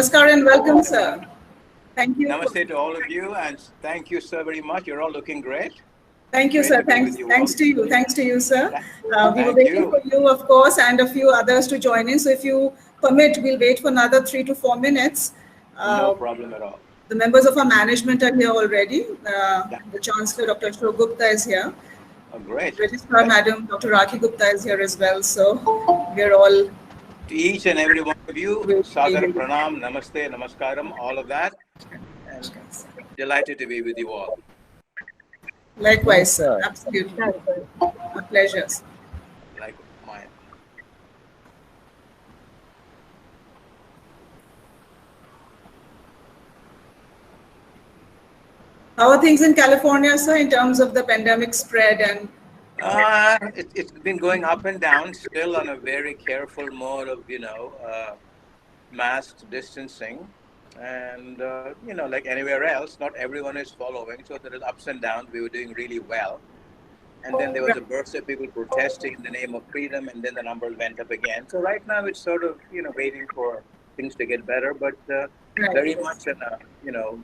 Namaskar and welcome, sir. Thank you. Namaste to all of you, and thank you so very much. You're all looking great. Thank you, sir. Thanks to you. Thanks to you, sir. We were waiting for you, of course, and a few others to join in. So if you permit, we'll wait for another 3 to 4 minutes. No problem at all. The members of our management are here already. The Chancellor, Dr. Ashok Gupta, is here. Oh, great. Registrar Madam, Dr. Rakhi Gupta, is here as well. So we're all... To each and every one of you, Sadar, Pranam, Namaste, Namaskaram, all of that. And delighted to be with you all. Likewise, sir. Absolutely. A pleasure. Like mine. How are things in California, sir, in terms of the pandemic spread and... It's been going up and down, still on a very careful mode of, masked distancing. And, like anywhere else, not everyone is following. So there is ups and downs. We were doing really well. And then there was a burst of people protesting in the name of freedom, and then the numbers went up again. So right now it's sort of, waiting for things to get better, but very much in a,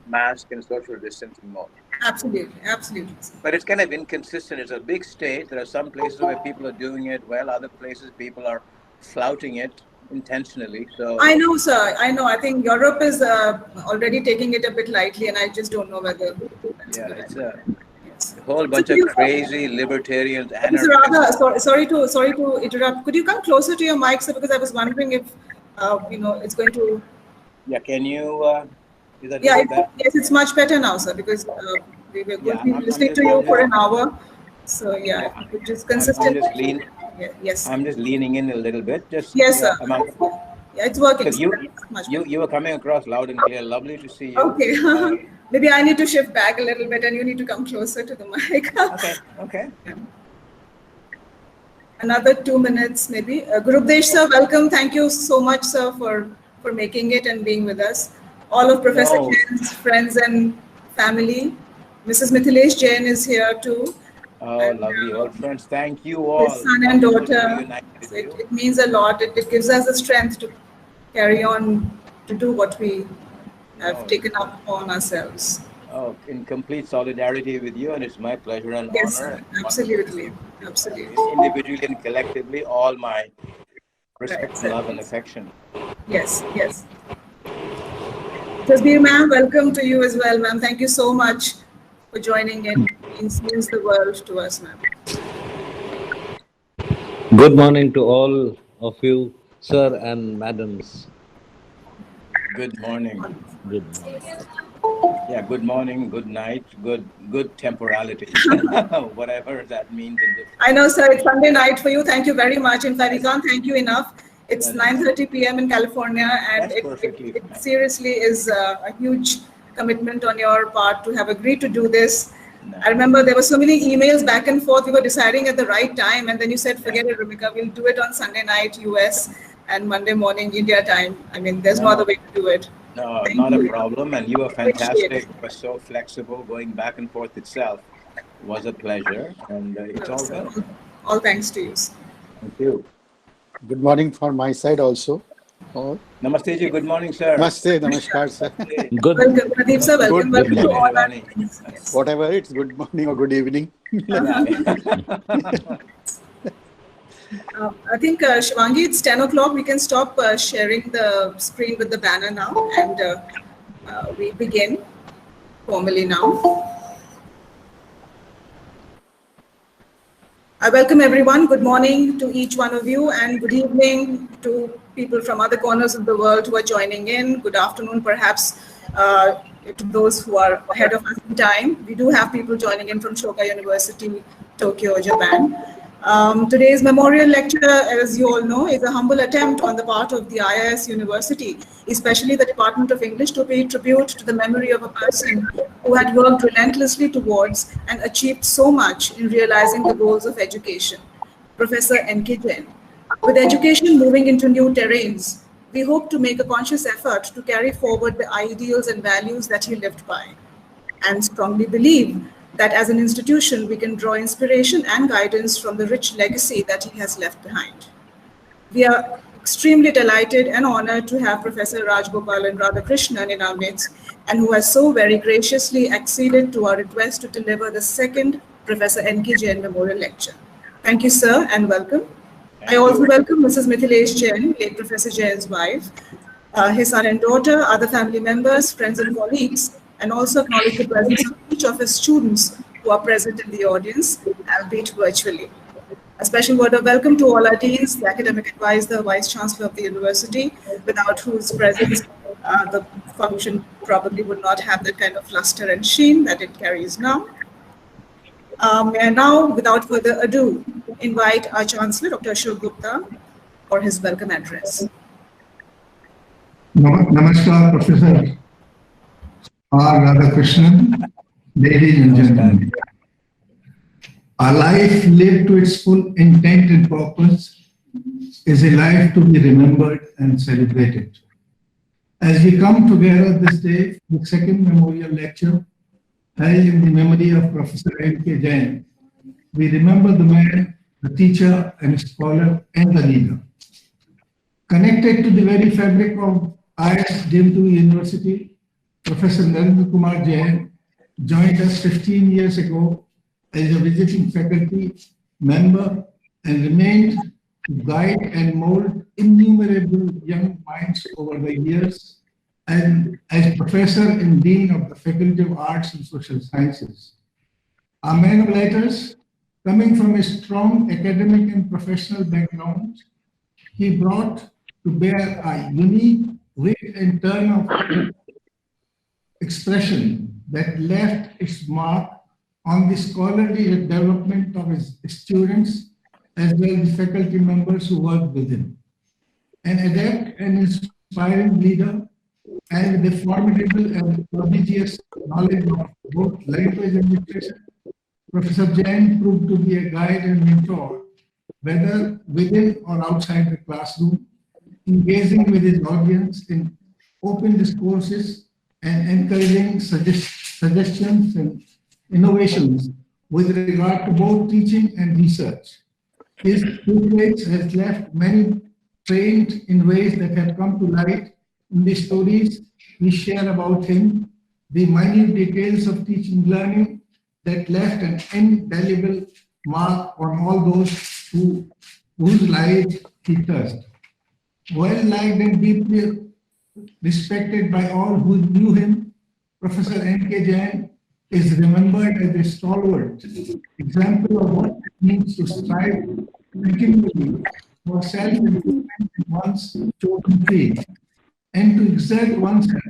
mask and social distancing mode. Absolutely, absolutely. But it's kind of inconsistent. It's a big state. There are some places where people are doing it well. Other places people are flouting it intentionally. So I know, sir. I know. I think Europe is already taking it a bit lightly, and I just don't know whether. It's a whole bunch of crazy libertarians. Sorry to interrupt. Could you come closer to your mic, sir? Because I was wondering if it's going to. Yeah. Can you? Yes, it's much better now, sir, because we were going to be listening to you for an hour. So yeah, just consistently. I'm just leaning in a little bit. Yes, sir. Yeah, it's working. You were coming across loud and clear. Lovely to see you. Okay. Maybe I need to shift back a little bit, and you need to come closer to the mic. Okay. Yeah. Another 2 minutes, maybe. Gurupdesh, sir, welcome. Thank you so much, sir, for making it and being with us. All of Professor Jain's friends and family. Mrs. Mithilesh Jain is here too. Oh, and, lovely old friends. Thank you all. His son and daughter. So it means a lot. It gives us the strength to carry on to do what we have taken up on ourselves. Oh, in complete solidarity with you, and it's my pleasure and honor. Sir. Absolutely. Individually and collectively, all my respect, love, and affection. Yes. Tasbir ma'am, welcome to you as well, ma'am. Thank you so much for joining in. It means the world to us, ma'am. Good morning to all of you, sir and madams. Good morning. Good morning. Yeah, good morning, good night, good temporality, whatever that means. I know, sir, it's Sunday night for you. Thank you very much. In fact, we can't thank you enough. It's 9:30 p.m. in California, and it seriously is a huge commitment on your part to have agreed to do this. No. I remember there were so many emails back and forth. We were deciding at the right time, and then you said, forget it, Rumika, we'll do it on Sunday night, US, and Monday morning, India time. I mean, there's no other way to do it. No, not a problem. And you were fantastic. You were so flexible. Going back and forth itself was a pleasure. And it's all good. All thanks to you. Thank you. Good morning from my side also. Namaste ji. Good morning, sir. Namaste. Namaskar, sir. Good. Welcome, Pradeep sir. Welcome to all our yes. Whatever, it's good morning or good evening. I think, Shivangi, it's 10 o'clock. We can stop sharing the screen with the banner now, and we begin formally now. I welcome everyone. Good morning to each one of you, and good evening to people from other corners of the world who are joining in. Good afternoon, perhaps, to those who are ahead of us in time. We do have people joining in from Shoka University, Tokyo, Japan. Today's memorial lecture, as you all know, is a humble attempt on the part of the IIS University, especially the Department of English, to pay tribute to the memory of a person who had worked relentlessly towards and achieved so much in realizing the goals of education, Professor N.K. Jain. With education moving into new terrains, we hope to make a conscious effort to carry forward the ideals and values that he lived by, and strongly believe that as an institution, we can draw inspiration and guidance from the rich legacy that he has left behind. We are extremely delighted and honored to have Professor Rajgopalan Radhakrishnan in our midst, and who has so very graciously acceded to our request to deliver the second Professor N.K. Jain Memorial Lecture. Thank you, sir, and welcome. I also welcome Mrs. Mithilesh Jain, late Professor Jain's wife, his son and daughter, other family members, friends and colleagues, and also acknowledge the presence of each of his students who are present in the audience, albeit virtually. A special word of welcome to all our deans, the academic advisor, vice chancellor of the university, without whose presence the function probably would not have the kind of luster and sheen that it carries now. And now, without further ado, invite our Chancellor, Dr. Ashok Gupta, for his welcome address. Namaskar, Professor R. Radhakrishnan, ladies and gentlemen. A life lived to its full intent and purpose is a life to be remembered and celebrated. As we come together this day for the second memorial lecture held in the memory of Professor N.K. Jain, we remember the man, the teacher and scholar and the leader. Connected to the very fabric of IIS University, Professor Narendra Kumar Jain joined us 15 years ago as a visiting faculty member and remained to guide and mold innumerable young minds over the years, and as professor and dean of the Faculty of Arts and Social Sciences. A man of letters, coming from a strong academic and professional background, he brought to bear a unique wit and turn of expression that left its mark on the scholarly development of his students as well as the faculty members who worked with him. An adept and inspiring leader, and with a formidable and prodigious knowledge of both language and literature, Professor Jain proved to be a guide and mentor, whether within or outside the classroom, engaging with his audience in open discourses and encouraging suggestions and innovations with regard to both teaching and research. His tutelage has left many trained in ways that have come to light in the stories we share about him, the minute details of teaching learning that left an indelible mark on all those whose lives he touched. Well-liked and deeply respected by all who knew him, Professor N.K. Jain is remembered as a stalwart example of what it means to strive continually for self-improvement in one's chosen field, and to exert oneself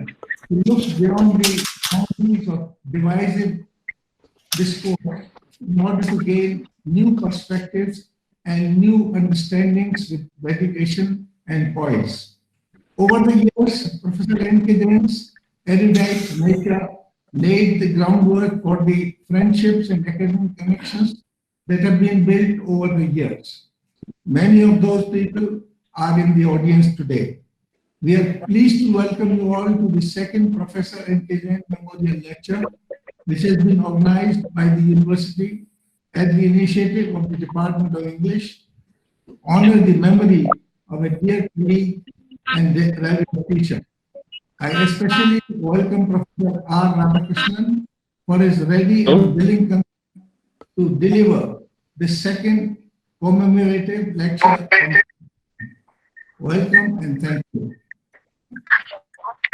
to look beyond the boundaries of divisive discourse in order to gain new perspectives and new understandings with dedication and poise. Over the years, Professor N.K. Jain's erudite nature laid the groundwork for the friendships and academic connections that have been built over the years. Many of those people are in the audience today. We are pleased to welcome you all to the second Professor N.K. Jain Memorial Lecture, which has been organized by the university at the initiative of the Department of English to honor the memory of a dear colleague and relevant teacher. I especially welcome Professor R. Radhakrishnan for his ready and willing to deliver the second commemorative lecture. Welcome and thank you.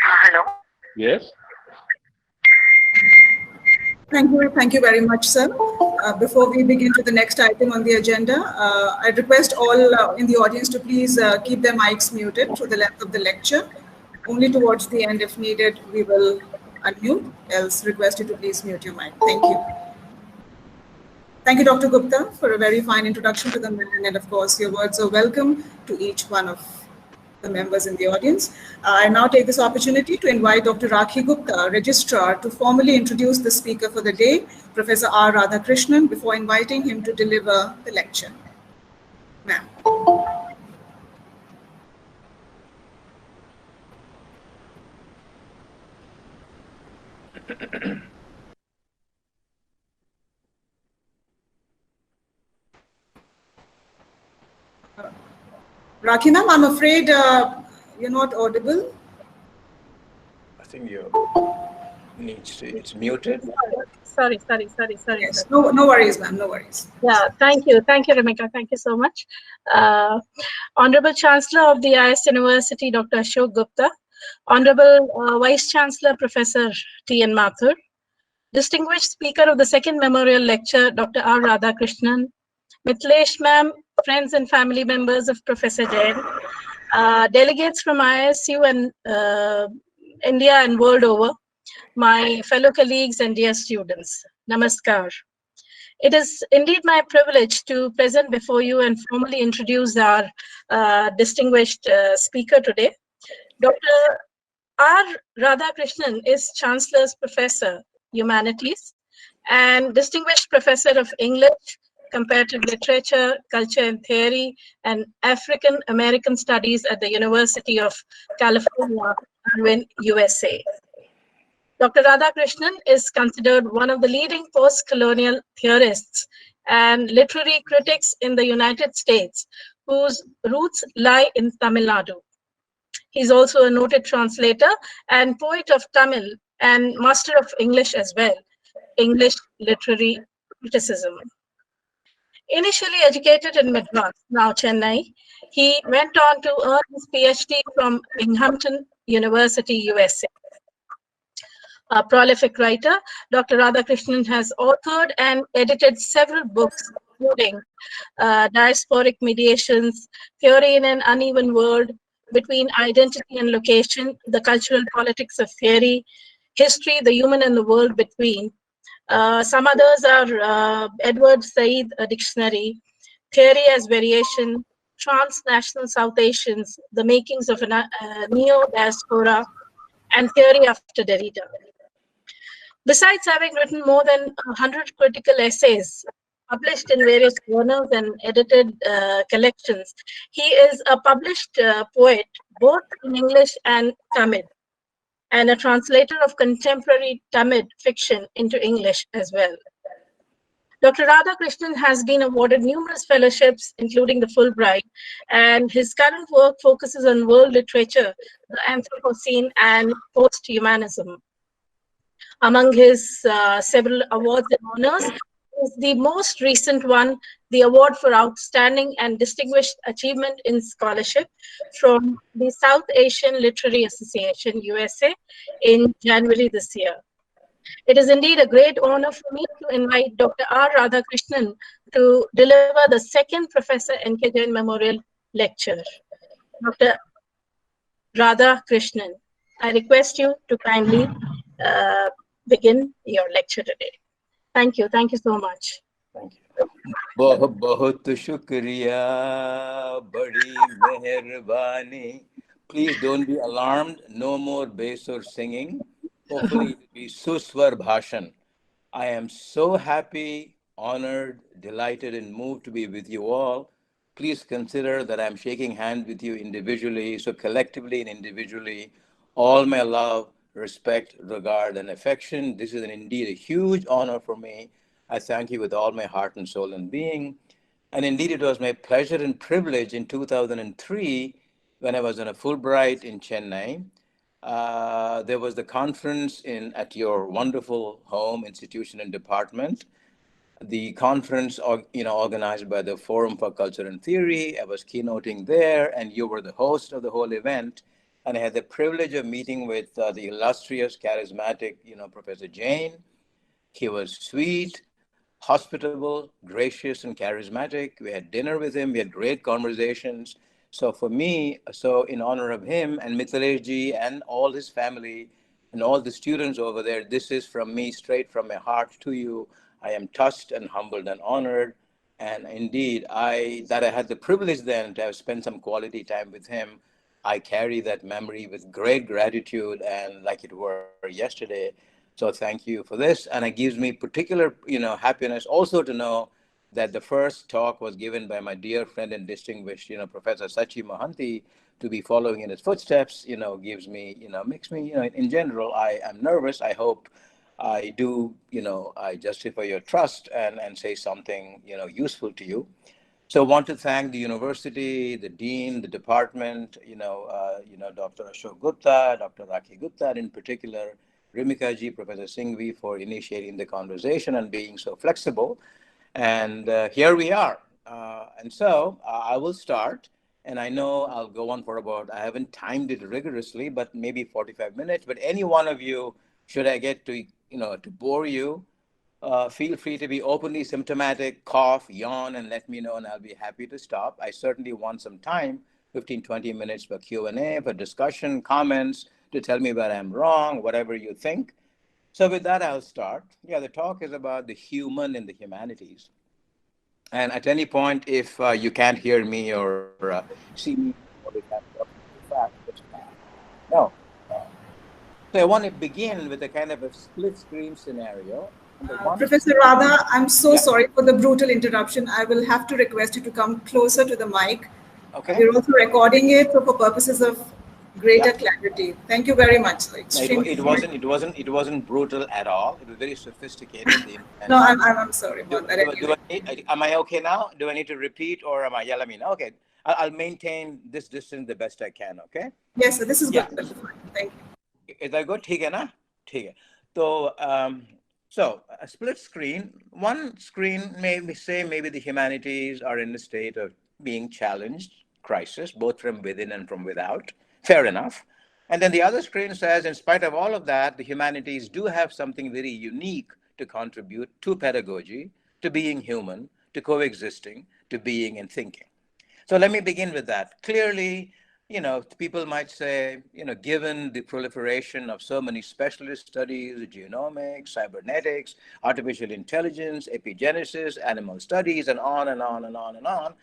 Hello. Yes. Thank you very much, sir. Before we begin to the next item on the agenda, I request all in the audience to please keep their mics muted through the length of the lecture. Only towards the end, if needed, we will unmute, else request you to please mute your mic. Thank you. Thank you, Dr. Gupta, for a very fine introduction to the man, and of course, your words are welcome to each one of the members in the audience. I now take this opportunity to invite Dr. Rakhi Gupta, Registrar, to formally introduce the speaker for the day, Professor R. Radhakrishnan, before inviting him to deliver the lecture. Ma'am. Rakhi ma'am, I'm afraid you're not audible. I think you needs to, it's muted. Sorry. Yes, no worries, ma'am, no worries. Yeah, thank you, Ramika. Thank you so much. Honorable Chancellor of the IIS University, Dr. Ashok Gupta, Honorable Vice Chancellor, Professor T.N. Mathur, Distinguished Speaker of the Second Memorial Lecture, Dr. R. Radhakrishnan, Mithilesh ma'am, friends and family members of Professor Jain, delegates from ISU and India and world over, my fellow colleagues and dear students, Namaskar. It is indeed my privilege to present before you and formally introduce our distinguished speaker today. Dr. R. Radhakrishnan is Chancellor's Professor, Humanities, and Distinguished Professor of English, Comparative Literature, Culture and Theory, and African American Studies at the University of California, Irvine, USA. Dr. Radhakrishnan is considered one of the leading post-colonial theorists and literary critics in the United States, whose roots lie in Tamil Nadu. He's also a noted translator and poet of Tamil and master of English as well, English literary criticism. Initially educated in Madras, now Chennai, he went on to earn his PhD from Binghamton University, USA. A prolific writer, Dr. Radhakrishnan has authored and edited several books, including Diasporic Mediations, Theory in an Uneven World, Between Identity and Location, The Cultural Politics of Theory, History, the Human and the World Between. Some others are Edward Said, A Dictionary, Theory as Variation, Transnational South Asians, The Makings of a Neo-Diaspora, and Theory after Derrida. Besides having written more than 100 critical essays, published in various journals and edited collections, he is a published poet, both in English and Tamil, and a translator of contemporary Tamil fiction into English as well. Dr. Radhakrishnan has been awarded numerous fellowships, including the Fulbright, and his current work focuses on world literature, the Anthropocene, and post-humanism. Among his several awards and honors is the most recent one, the Award for Outstanding and Distinguished Achievement in Scholarship from the South Asian Literary Association, USA, in January this year. It is indeed a great honor for me to invite Dr. R. Radhakrishnan to deliver the second Professor N.K. Jain Memorial Lecture. Dr. Radhakrishnan, I request you to kindly begin your lecture today. Thank you so much. Thank you. बहुत बहुत शुक्रिया, बड़ी मेहरबानी. Please don't be alarmed. No more bass or singing. Hopefully it will be Suswar Bhashan. I am so happy, honored, delighted, and moved to be with you all. Please consider that I'm shaking hands with you individually, so collectively and individually, all my love, respect, regard, and affection. This is indeed a huge honor for me. I thank you with all my heart and soul and being. And indeed, it was my pleasure and privilege in 2003 when I was on a Fulbright in Chennai. There was the conference at your wonderful home, institution, and department. The conference, organized by the Forum for Culture and Theory. I was keynoting there, and you were the host of the whole event. And I had the privilege of meeting with the illustrious, charismatic, Professor Jain. He was sweet, hospitable, gracious, and charismatic. We had dinner with him. We had great conversations. So for me, in honor of him and Mithilesh ji and all his family and all the students over there, this is from me, straight from my heart to you. I am touched and humbled and honored. And indeed, I had the privilege then to have spent some quality time with him. I carry that memory with great gratitude and like it were yesterday. So thank you for this. And it gives me particular, happiness also to know that the first talk was given by my dear friend and distinguished, Professor Sachi Mohanty. To be following in his footsteps, gives me, makes me, in general, I am nervous. I hope I do, I justify your trust and say something, useful to you. So I want to thank the university, the dean, the department, Dr. Ashok Gupta, Dr. Rakhi Gupta, and in particular, Rimika ji, Professor Singhvi, for initiating the conversation and being so flexible. And here we are. And so I will start. And I know I'll go on for about, I haven't timed it rigorously, but maybe 45 minutes. But any one of you, should I get to bore you, feel free to be openly symptomatic, cough, yawn, and let me know, and I'll be happy to stop. I certainly want some time, 15, 20 minutes for Q&A, for discussion, comments, to tell me where I'm wrong, whatever you think. So with that, I'll start. Yeah, the talk is about the human in the humanities. And at any point, if you can't hear me or see me, or if I'm talking too fast, just no. So I want to begin with a kind of a split screen scenario. Professor Radha, I'm so Yeah. sorry for the brutal interruption. I will have to request you to come closer to the mic. Okay. We're also recording it for purposes of greater clarity. Thank you very much. No, Extremely it wasn't brutal at all. It was very sophisticated. No, I'm sorry about that. Am I okay now? Do I need to repeat, or am I? Yeah, let me know. Okay, I'll maintain this distance the best I can. Okay. Yes, sir, this is Yeah. good. Thank you. Is that good? ठीक है ना? ठीक है. So a split screen. One screen may say maybe the humanities are in a state of being challenged, crisis, both from within and from without. Fair enough. And then the other screen says, in spite of all of that, the humanities do have something very unique to contribute to pedagogy, to being human, to coexisting, to being and thinking. So let me begin with that. Clearly, people might say, given the proliferation of so many specialist studies, genomics, cybernetics, artificial intelligence, epigenesis, animal studies, and on and on and on and on,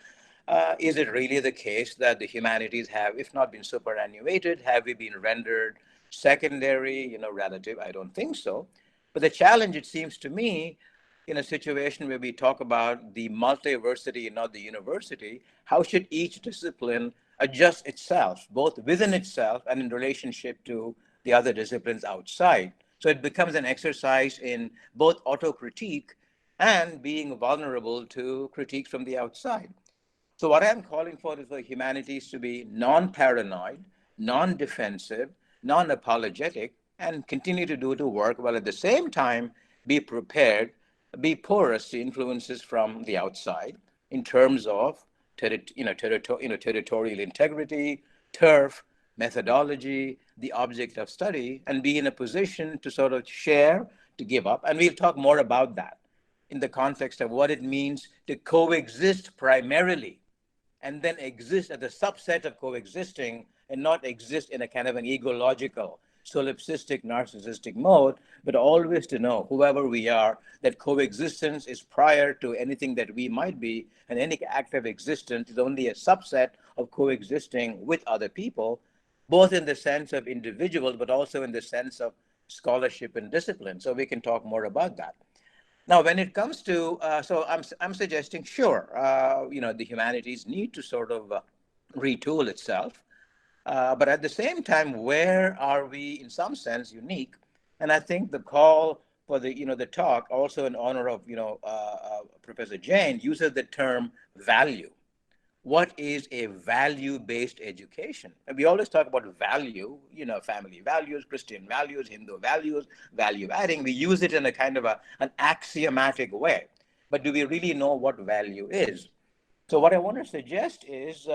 is it really the case that the humanities have, if not been superannuated, have we been rendered secondary, relative? I don't think so. But the challenge, it seems to me, in a situation where we talk about the multiversity and not the university, how should each discipline adjust itself, both within itself and in relationship to the other disciplines outside? So it becomes an exercise in both autocritique and being vulnerable to critiques from the outside. So what I'm calling for is for humanities to be non-paranoid, non-defensive, non-apologetic, and continue to do the work while at the same time be prepared, be porous to influences from the outside in terms of territorial integrity, turf, methodology, the object of study, and be in a position to sort of share, to give up. And we'll talk more about that in the context of what it means to coexist primarily and then exist as a subset of coexisting and not exist in a kind of an egological, solipsistic, narcissistic mode, but always to know, whoever we are, that coexistence is prior to anything that we might be, and any act of existence is only a subset of coexisting with other people, both in the sense of individuals, but also in the sense of scholarship and discipline. So we can talk more about that. Now, when it comes to, so I'm suggesting, sure, the humanities need to sort of retool itself. But at the same time, where are we, in some sense, unique? And I think the call for the talk, also in honor of, Professor Jain, uses the term value. What is a value-based education? And we always talk about value, family values, Christian values, Hindu values, value adding. We use it in a kind of an axiomatic way. But do we really know what value is? So what I want to suggest is,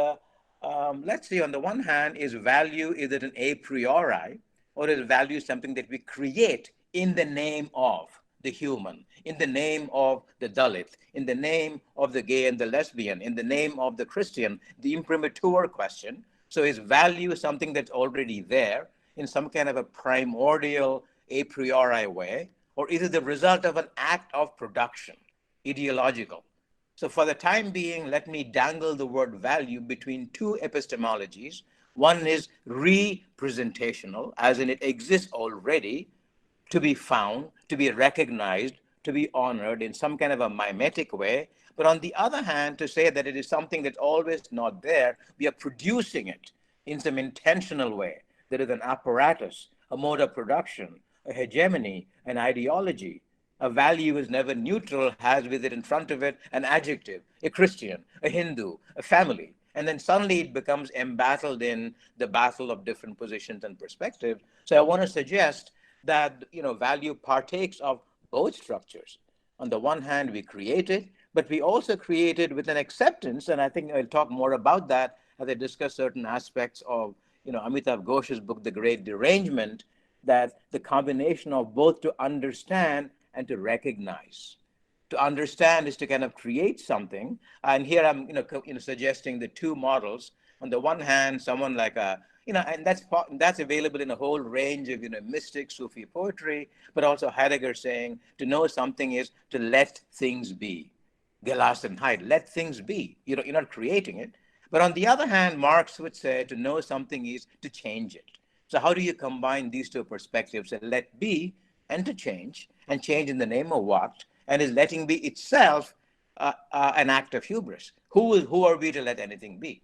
let's see, on the one hand, is value, is it an a priori, or is value something that we create in the name of the human, in the name of the Dalit, in the name of the gay and the lesbian, in the name of the Christian, the imprimatur question? So is value something that's already there in some kind of a primordial a priori way, or is it the result of an act of production, ideological? So for the time being, let me dangle the word value between two epistemologies. One is representational, as in it exists already, to be found, to be recognized, to be honored in some kind of a mimetic way. But on the other hand, to say that it is something that's always not there, we are producing it in some intentional way. There is an apparatus, a mode of production, a hegemony, an ideology. A value is never neutral, has with it in front of it an adjective, a Christian, a Hindu, a family. And then suddenly it becomes embattled in the battle of different positions and perspectives. So I want to suggest that value partakes of both structures. On the one hand, we create it, but we also create it with an acceptance. And I think I'll talk more about that as I discuss certain aspects of Amitav Ghosh's book, The Great Derangement, that the combination of both to understand and to recognize. To understand is to kind of create something. And here I'm suggesting the two models. On the one hand, someone like and that's available in a whole range of mystic Sufi poetry, but also Heidegger saying to know something is to let things be. Gelas and Hyde, let things be. You're not creating it. But on the other hand, Marx would say to know something is to change it. So how do you combine these two perspectives, and let be and to change, and change in the name of what? And is letting be itself an act of hubris? Who are we to let anything be?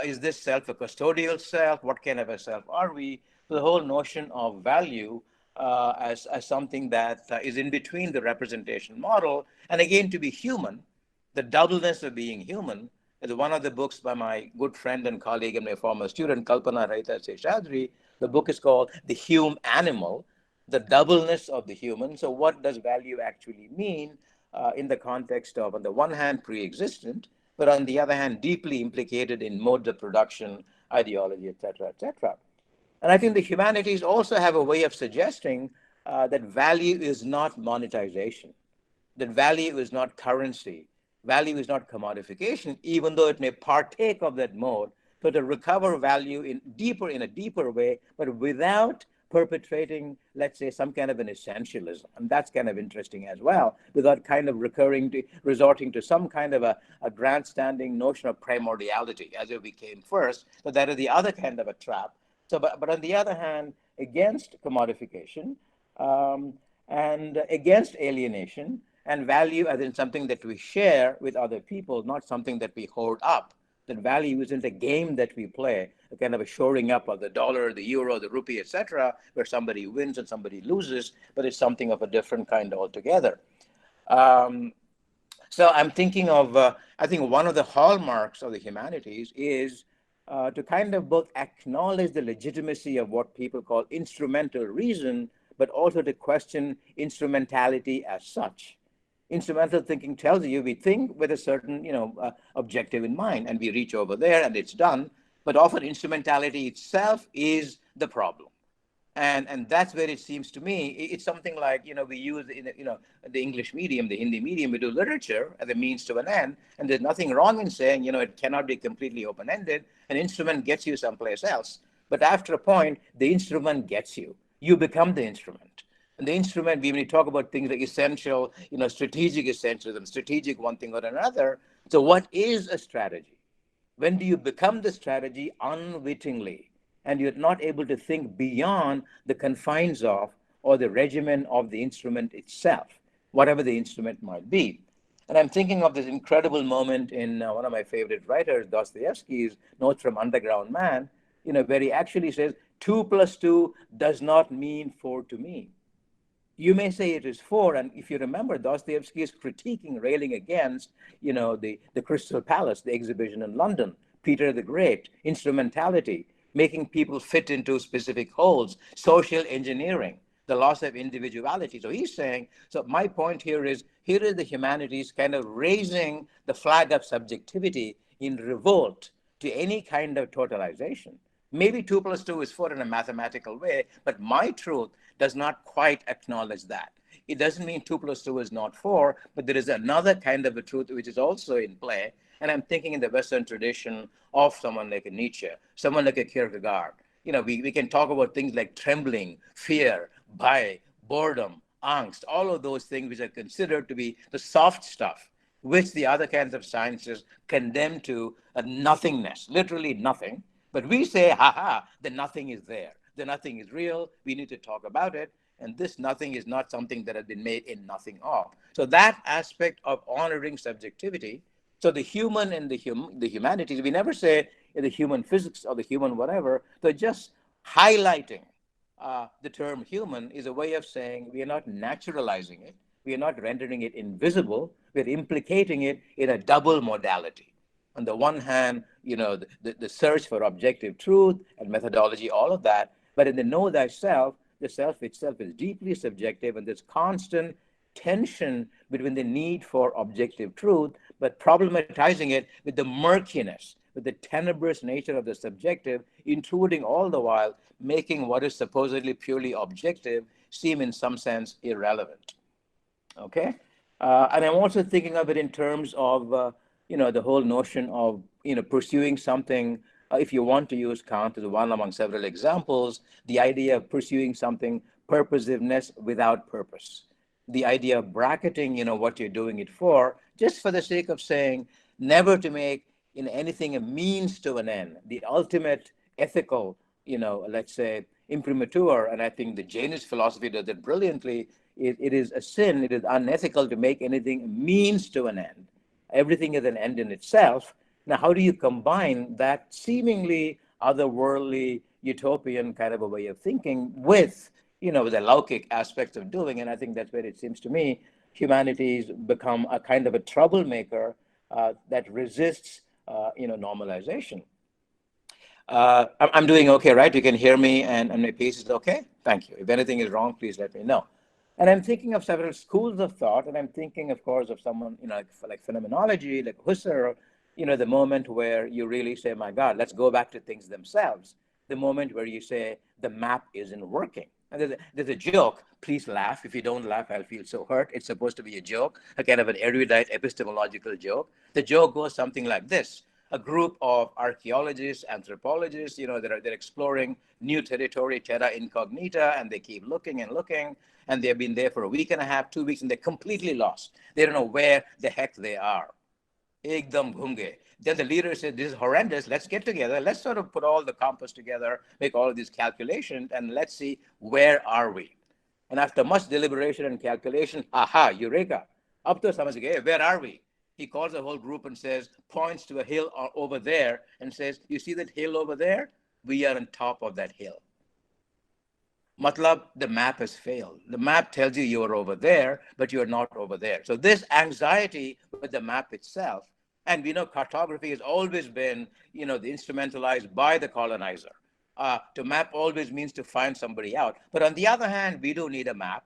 Is this self a custodial self? What kind of a self are we? So the whole notion of value as something that is in between the representation model, and again, to be human, the doubleness of being human, is one of the books by my good friend and colleague and my former student, Kalpana Rahita Seshadri. The book is called The Hume Animal, the doubleness of the human. So what does value actually mean in the context of, on the one hand, pre-existent, but on the other hand, deeply implicated in modes of production, ideology, et cetera, et cetera. And I think the humanities also have a way of suggesting that value is not monetization, that value is not currency, value is not commodification, even though it may partake of that mode, but to recover value in a deeper way, but without perpetrating, let's say, some kind of an essentialism. And that's kind of interesting as well, without kind of resorting to some kind of a grandstanding notion of primordiality, as if we came first. So that is the other kind of a trap. So, but on the other hand, against commodification and against alienation, and value as in something that we share with other people, not something that we hoard up. That value isn't a game that we play, a kind of a shoring up of the dollar, the euro, the rupee, etc., where somebody wins and somebody loses, but it's something of a different kind altogether. So I'm thinking of, I think one of the hallmarks of the humanities is to kind of both acknowledge the legitimacy of what people call instrumental reason, but also to question instrumentality as such. Instrumental thinking tells you we think with a certain, objective in mind, and we reach over there and it's done. But often instrumentality itself is the problem. And that's where it seems to me, it's something like, we use in, the English medium, the Hindi medium, we do literature as a means to an end. And there's nothing wrong in saying, it cannot be completely open-ended. An instrument gets you someplace else. But after a point, the instrument gets you. You become the instrument. And the instrument, when we talk about things like essential, strategic essentialism, strategic one thing or another. So what is a strategy? When do you become the strategy unwittingly? And you're not able to think beyond the confines of or the regimen of the instrument itself, whatever the instrument might be. And I'm thinking of this incredible moment in one of my favorite writers, Dostoevsky's Notes from Underground Man, where he actually says, 2 + 2 does not mean 4 to me. You may say it is 4, and if you remember, Dostoevsky is critiquing, railing against, the Crystal Palace, the exhibition in London, Peter the Great, instrumentality, making people fit into specific holes, social engineering, the loss of individuality. So he's saying, so my point here is the humanities kind of raising the flag of subjectivity in revolt to any kind of totalization. Maybe 2 + 2 is 4 in a mathematical way, but my truth does not quite acknowledge that. It doesn't mean 2 + 2 is not 4, but there is another kind of a truth which is also in play. And I'm thinking in the Western tradition of someone like a Nietzsche, someone like a Kierkegaard. We can talk about things like trembling, fear, bhai, boredom, angst, all of those things which are considered to be the soft stuff, which the other kinds of sciences condemn to a nothingness, literally nothing. But we say, the nothing is there. The nothing is real. We need to talk about it. And this nothing is not something that has been made in nothing of. So that aspect of honoring subjectivity, so the human and the humanities, we never say the human physics or the human whatever, they're just highlighting the term human is a way of saying we are not naturalizing it. We are not rendering it invisible. We're implicating it in a double modality. On the one hand, the search for objective truth and methodology, all of that. But in the know thyself, the self itself is deeply subjective, and there's constant tension between the need for objective truth, but problematizing it with the murkiness, with the tenebrous nature of the subjective, intruding all the while, making what is supposedly purely objective seem in some sense irrelevant. Okay? And I'm also thinking of it in terms of, the whole notion of, pursuing something. If you want to use Kant as one among several examples, the idea of pursuing something, purposiveness without purpose. The idea of bracketing, what you're doing it for, just for the sake of saying, never to make anything a means to an end, the ultimate ethical, let's say, imprimatur. And I think the Jainist philosophy does it brilliantly. It is a sin, it is unethical to make anything a means to an end. Everything is an end in itself. Now, how do you combine that seemingly otherworldly, utopian kind of a way of thinking with, the Laukic aspects of doing? And I think that's where it seems to me humanities become a kind of a troublemaker that resists, normalization. I'm doing okay, right? You can hear me, and my pace is okay? Thank you. If anything is wrong, please let me know. And I'm thinking of several schools of thought, and I'm thinking, of course, of someone, like phenomenology, like Husserl, the moment where you really say, my God, let's go back to things themselves. The moment where you say, the map isn't working. And there's a joke. Please laugh. If you don't laugh, I'll feel so hurt. It's supposed to be a joke, a kind of an erudite epistemological joke. The joke goes something like this. A group of archaeologists, anthropologists, they're exploring new territory, terra incognita, and they keep looking and looking, and they've been there for a week and a half, 2 weeks, and they're completely lost. They don't know where the heck they are. Ekdam ghunge. Then the leader said, this is horrendous. Let's get together. Let's sort of put all the compass together, make all of these calculations, and let's see, where are we? And after much deliberation and calculation, aha, eureka. Up to samajh gaye, where are we? He calls the whole group and says, points to a hill over there and says, you see that hill over there? We are on top of that hill. Matlab, the map has failed. The map tells you you're over there, but you're not over there. So this anxiety with the map itself, and we know cartography has always been, instrumentalized by the colonizer. To map always means to find somebody out. But on the other hand, we don't need a map,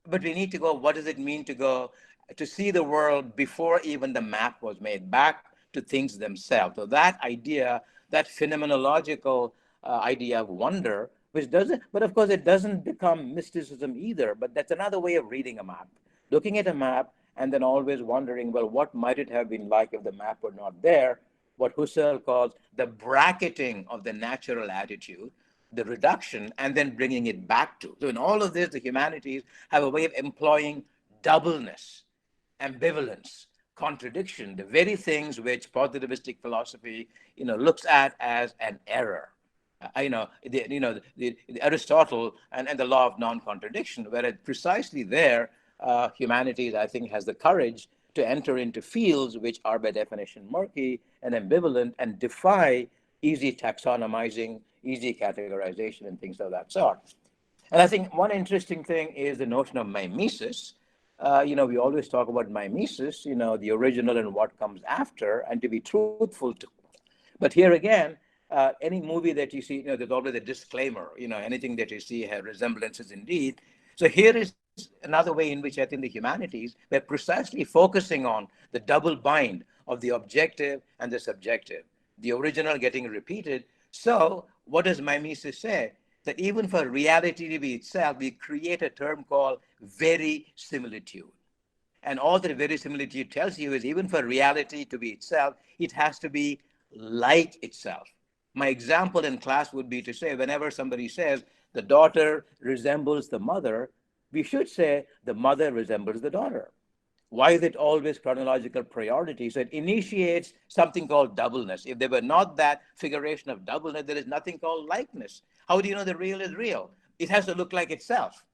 but we need to go, what does it mean to go to see the world before even the map was made, back to things themselves? So that idea, that phenomenological idea of wonder, which doesn't, but of course it doesn't become mysticism either, but that's another way of reading a map. Looking at a map and then always wondering, well, what might it have been like if the map were not there? What Husserl calls the bracketing of the natural attitude, the reduction, and then bringing it back to. So in all of this, the humanities have a way of employing doubleness, ambivalence, contradiction, the very things which positivistic philosophy, looks at as an error. The Aristotle and the law of non-contradiction, whereas precisely there, humanities, I think, has the courage to enter into fields which are by definition murky and ambivalent and defy easy taxonomizing, easy categorization, and things of that sort. And I think one interesting thing is the notion of mimesis. We always talk about mimesis, the original and what comes after, and to be truthful to. But here again, any movie that you see, there's always a disclaimer, anything that you see has resemblances indeed. So here is another way in which I think the humanities, they're precisely focusing on the double bind of the objective and the subjective, the original getting repeated. So what does mimesis say? That even for reality to be itself, we create a term called verisimilitude. And all that verisimilitude tells you is even for reality to be itself, it has to be like itself. My example in class would be to say, whenever somebody says the daughter resembles the mother, we should say the mother resembles the daughter. Why is it always chronological priority? So it initiates something called doubleness. If there were not that figuration of doubleness, there is nothing called likeness. How do you know the real is real? It has to look like itself.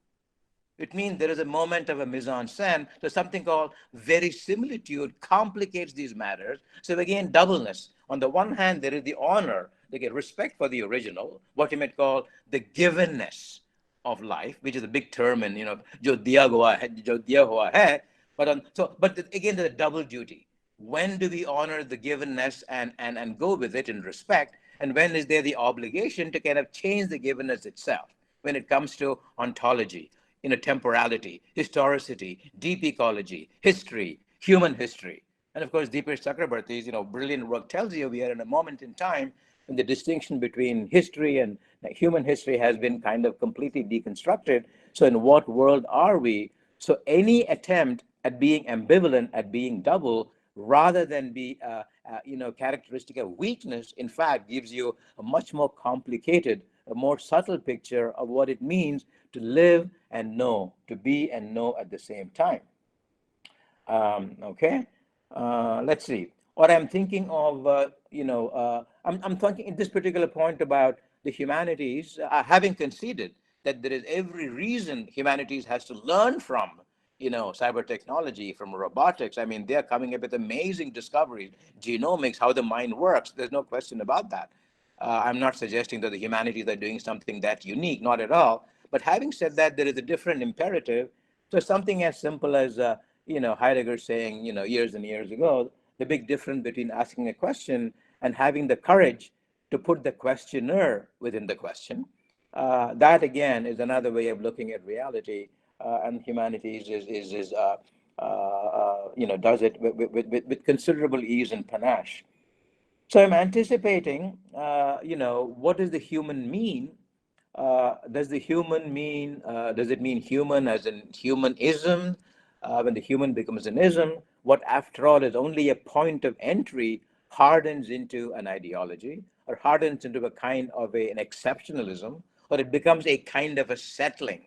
It means there is a moment of a mise-en-scène. So something called verisimilitude complicates these matters. So again, doubleness. On the one hand, there is the honor, respect for the original, what you might call the givenness of life, which is a big term in, jo diya hua hai. But again, there's a double duty. When do we honor the givenness and go with it in respect? And when is there the obligation to kind of change the givenness itself when it comes to ontology, temporality, historicity, deep ecology, history, human history? And of course, Deepesh Chakrabarty's, brilliant work tells you we are in a moment in time when the distinction between history and human history has been kind of completely deconstructed. So in what world are we? So any attempt at being ambivalent, at being double, rather than be characteristic of weakness, in fact, gives you a much more complicated, a more subtle picture of what it means to live and know, to be and know at the same time. Okay, let's see. What I'm thinking of, I'm thinking in this particular point about the humanities, having conceded that there is every reason humanities has to learn from cyber technology, from robotics. I mean, they're coming up with amazing discoveries, genomics, how the mind works. There's no question about that. I'm not suggesting that the humanities are doing something that unique, not at all. But having said that, there is a different imperative. So something as simple as, Heidegger saying, years and years ago, the big difference between asking a question and having the courage to put the questioner within the question. That again is another way of looking at reality. And humanities does it with considerable ease and panache. So I'm anticipating, what does the human mean? Does it mean human as in humanism? When the human becomes an ism, what after all is only a point of entry hardens into an ideology or hardens into a kind of an exceptionalism, or it becomes a kind of a settling.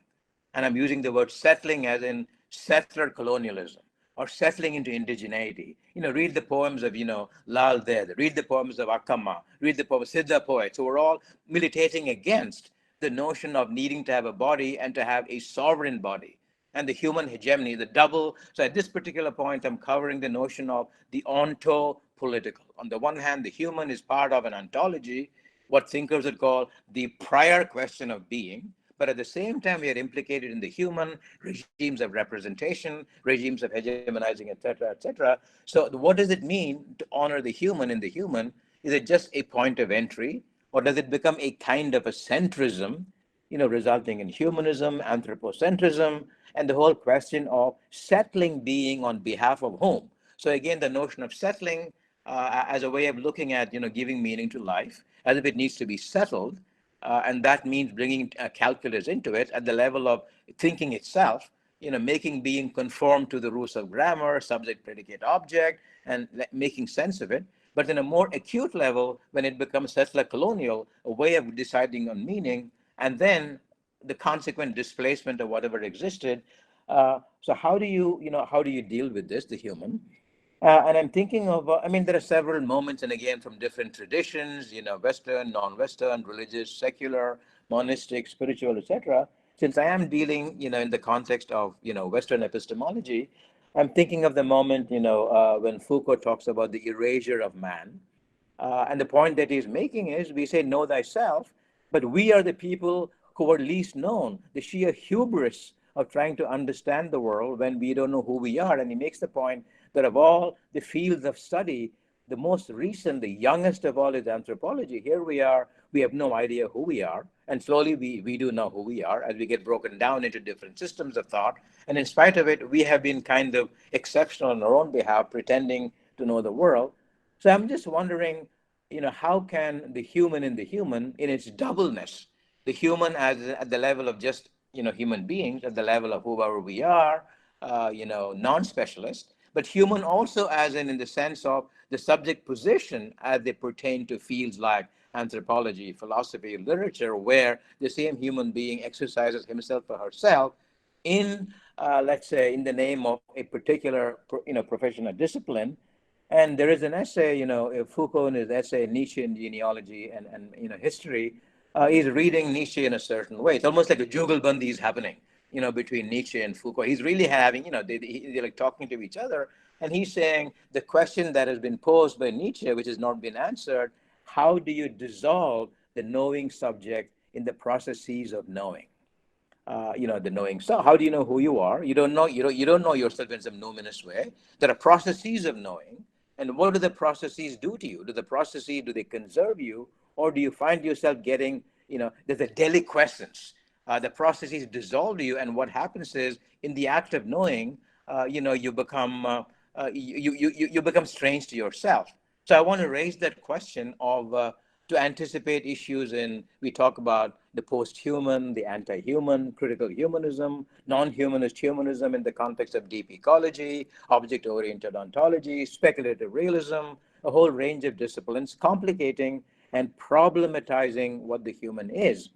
And I'm using the word settling as in settler colonialism or settling into indigeneity. Read the poems of, Lal Ded, read the poems of Akama, read the poems of Siddha poets who are all militating against the notion of needing to have a body and to have a sovereign body and the human hegemony, the double. So at this particular point, I'm covering the notion of the onto-political. On the one hand, the human is part of an ontology, what thinkers would call the prior question of being. But at the same time, we are implicated in the human regimes of representation, regimes of hegemonizing, et cetera, et cetera. So what does it mean to honor the human in the human? Is it just a point of entry? Or does it become a kind of a centrism, resulting in humanism, anthropocentrism, and the whole question of settling being on behalf of whom? So again, the notion of settling as a way of looking at, giving meaning to life, as if it needs to be settled. And that means bringing calculus into it at the level of thinking itself, making being conform to the rules of grammar, subject, predicate, object, and making sense of it. But in a more acute level, when it becomes settler colonial, a way of deciding on meaning, and then the consequent displacement of whatever existed. So how do you deal with this, the human? And I'm thinking of, there are several moments, and again, from different traditions, Western, non-Western, religious, secular, monistic, spiritual, etc. Since I am dealing, in the context of, Western epistemology, I'm thinking of the moment, when Foucault talks about the erasure of man. And the point that he's making is, we say, know thyself, but we are the people who are least known, the sheer hubris of trying to understand the world when we don't know who we are. And he makes the point that of all the fields of study, the most recent, the youngest of all is anthropology. Here we are, we have no idea who we are. And slowly we do know who we are as we get broken down into different systems of thought. And in spite of it, we have been kind of exceptional on our own behalf, pretending to know the world. So I'm just wondering, how can the human in the human, in its doubleness, the human as at the level of just, human beings, at the level of whoever we are, non-specialist, but human also as in the sense of the subject position as they pertain to fields like anthropology, philosophy, literature, where the same human being exercises himself or herself in, let's say, in the name of a particular, profession or discipline. And there is an essay, Foucault in his essay, Nietzsche in Genealogy and history, he's reading Nietzsche in a certain way. It's almost like a jugalbandi is happening, between Nietzsche and Foucault. He's really having, they're like talking to each other. And he's saying the question that has been posed by Nietzsche, which has not been answered, how do you dissolve the knowing subject in the processes of knowing? the knowing. So how do you know who you are? You don't know. You don't know yourself in some numinous way. There are processes of knowing, and what do the processes do to you? Do they conserve you, or do you find yourself getting, there's a deliquescence? The processes dissolve you, and what happens is, in the act of knowing, you become you become strange to yourself. So I want to raise that question of to anticipate issues we talk about the post-human, the anti-human, critical humanism, non-humanist humanism in the context of deep ecology, object-oriented ontology, speculative realism, a whole range of disciplines, complicating and problematizing what the human is.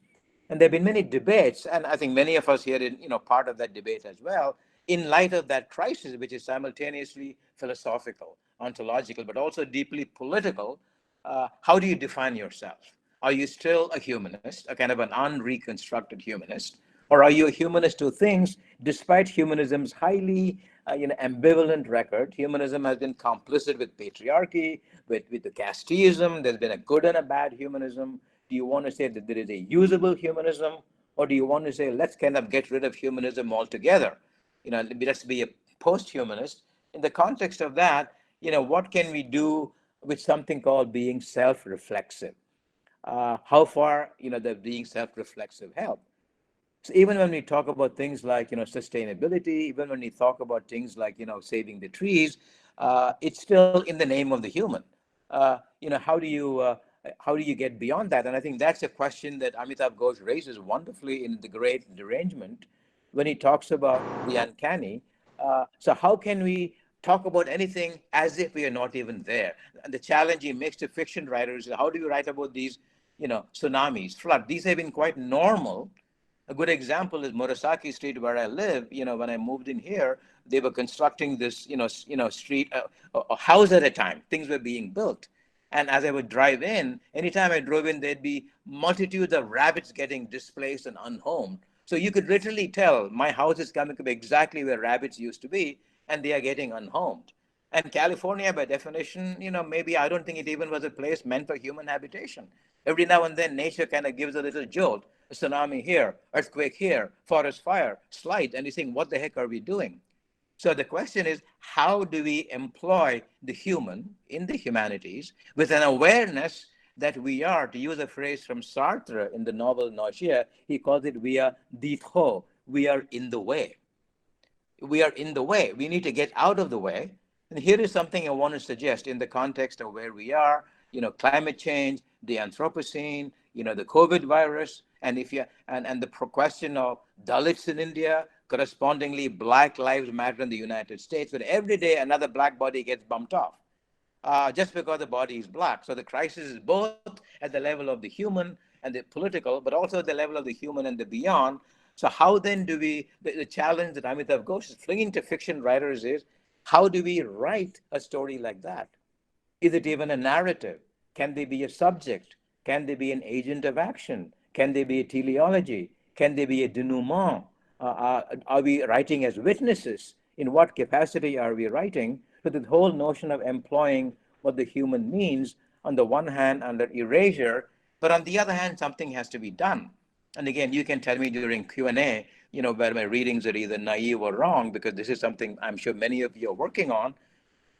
And there have been many debates, and I think many of us here in part of that debate as well, in light of that crisis, which is simultaneously philosophical, ontological, but also deeply political. How do you define yourself? Are you still a humanist, a kind of an unreconstructed humanist, or are you a humanist who thinks, despite humanism's highly ambivalent record, humanism has been complicit with patriarchy, with the casteism, there's been a good and a bad humanism. Do you want to say that there is a usable humanism, or do you want to say, let's kind of get rid of humanism altogether? Let's be a post-humanist. In the context of that, what can we do with something called being self-reflexive? How far, the being self-reflexive help? So even when we talk about things like, sustainability, even when we talk about things like, saving the trees, it's still in the name of the human. How do you get beyond that? And I think that's a question that Amitav Ghosh raises wonderfully in The Great Derangement when he talks about the uncanny. So how can we talk about anything as if we are not even there? And the challenge he makes to fiction writers is, how do you write about these, tsunamis, flood? These have been quite normal. A good example is Murasaki Street, where I live. When I moved in here, they were constructing this, street, a house at a time. Things were being built. And as I would drive in, anytime I drove in, there'd be multitudes of rabbits getting displaced and unhomed. So you could literally tell my house is coming to be exactly where rabbits used to be, and they are getting unhomed. And California, by definition, maybe I don't think it even was a place meant for human habitation. Every now and then, nature kind of gives a little jolt. A tsunami here, earthquake here, forest fire, slide, and you think, what the heck are we doing? So the question is, how do we employ the human in the humanities with an awareness that we are, to use a phrase from Sartre in the novel Nausea, he calls it, we are ditho, we are in the way. We are in the way. We need to get out of the way. And here is something I want to suggest in the context of where we are, climate change, the Anthropocene, the COVID virus, and the question of Dalits in India, correspondingly Black Lives Matter in the United States, where every day another black body gets bumped off just because the body is black. So the crisis is both at the level of the human and the political, but also at the level of the human and the beyond. So how then do we, the challenge that Amitav Ghosh is flinging to fiction writers is, how do we write a story like that? Is it even a narrative? Can they be a subject? Can they be an agent of action? Can they be a teleology? Can they be a denouement? Are we writing as witnesses? In what capacity are we writing? So the whole notion of employing what the human means, on the one hand, under erasure, but on the other hand, something has to be done. And again, you can tell me during Q&A, where my readings are either naive or wrong, because this is something I'm sure many of you are working on.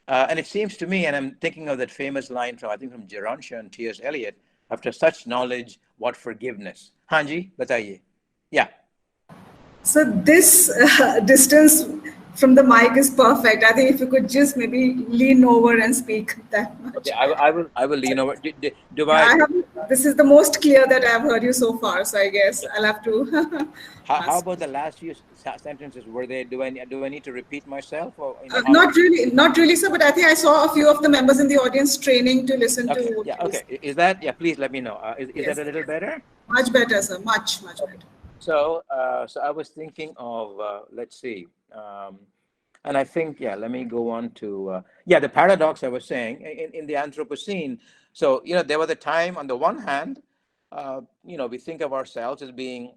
And it seems to me, and I'm thinking of that famous line from, I think, from Gerontia and T.S. Eliot, after such knowledge, what forgiveness? Hanji, bataiye. Yeah. So this distance from the mic is perfect. I think if you could just maybe lean over and speak that much. Okay, I will lean over. This is the most clear that I've heard you so far. So I guess I'll have to. How about the last few sentences? Were they? Do I need to repeat myself? Or, not really, sir. But I think I saw a few of the members in the audience training to listen to. Yeah. Okay. Is that? Yeah. Please let me know. Is that a little better? Much better, sir. Much better. So I was thinking of let's see. And I think, let me go on to, the paradox I was saying in the Anthropocene. So, there was a time, on the one hand, we think of ourselves as being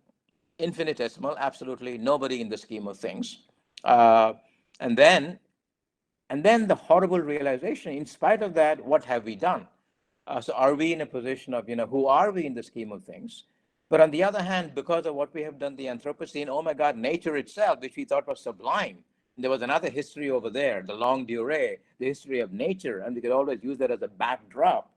infinitesimal, absolutely nobody in the scheme of things. And then the horrible realization, in spite of that, what have we done? So are we in a position of, who are we in the scheme of things? But on the other hand, because of what we have done, the Anthropocene, oh my God, nature itself, which we thought was sublime. There was another history over there, the longue durée, the history of nature, and we could always use that as a backdrop.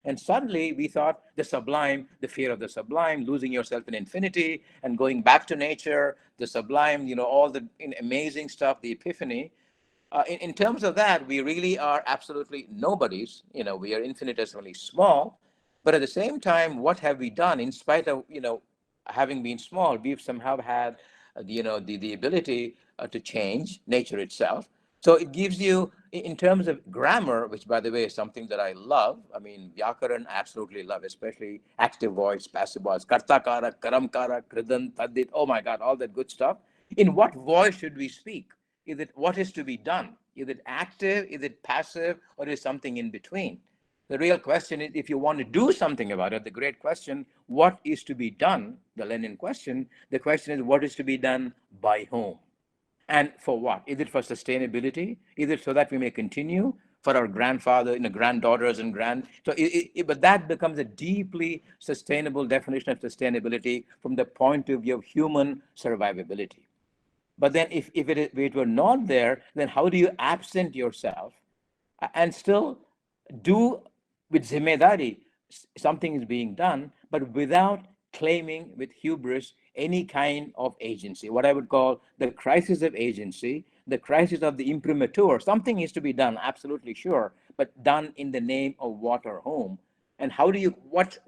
And suddenly we thought the sublime, the fear of the sublime, losing yourself in infinity and going back to nature, the sublime, all the amazing stuff, the epiphany. In terms of that, we really are absolutely nobodies. We are infinitesimally small. But at the same time, what have we done in spite of, having been small? We've somehow had, the ability to change nature itself. So it gives you, in terms of grammar, which by the way is something that I love. I mean, Vyakaran absolutely love, especially active voice, passive voice, kartakara, karamkara, kridan, tadit. Oh my God, all that good stuff. In what voice should we speak? Is it what is to be done? Is it active? Is it passive? Or is something in between? The real question is, if you want to do something about it, the great question, what is to be done? The Lenin question. The question is, what is to be done by whom? And for what? Is it for sustainability? Is it so that we may continue for our grandfather, granddaughters and but that becomes a deeply sustainable definition of sustainability from the point of view of human survivability. But then if it were not there, then how do you absent yourself and still do with zimmedari, something is being done, but without claiming with hubris any kind of agency, what I would call the crisis of agency, the crisis of the imprimatur. Something is to be done, absolutely sure, but done in the name of what or whom. And how do you, what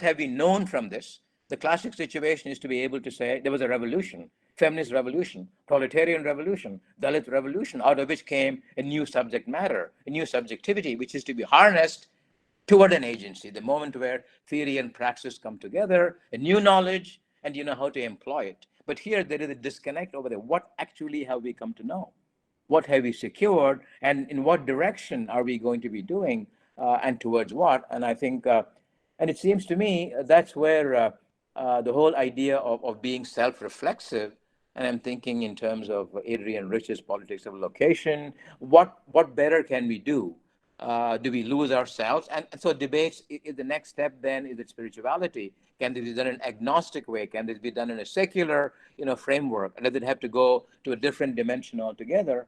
have we known from this? The classic situation is to be able to say there was a revolution, feminist revolution, proletarian revolution, Dalit revolution, out of which came a new subject matter, a new subjectivity, which is to be harnessed toward an agency, the moment where theory and praxis come together, a new knowledge, and you know how to employ it. But here there is a disconnect over there. What actually have we come to know? What have we secured? And in what direction are we going to be doing and towards what? And I think, and it seems to me that's where the whole idea of being self-reflexive, and I'm thinking in terms of Adrian Rich's politics of location, what better can we do? Do we lose ourselves? And so debates, the next step then is it spirituality? Can this be done in an agnostic way? Can this be done in a secular, framework? And does it have to go to a different dimension altogether?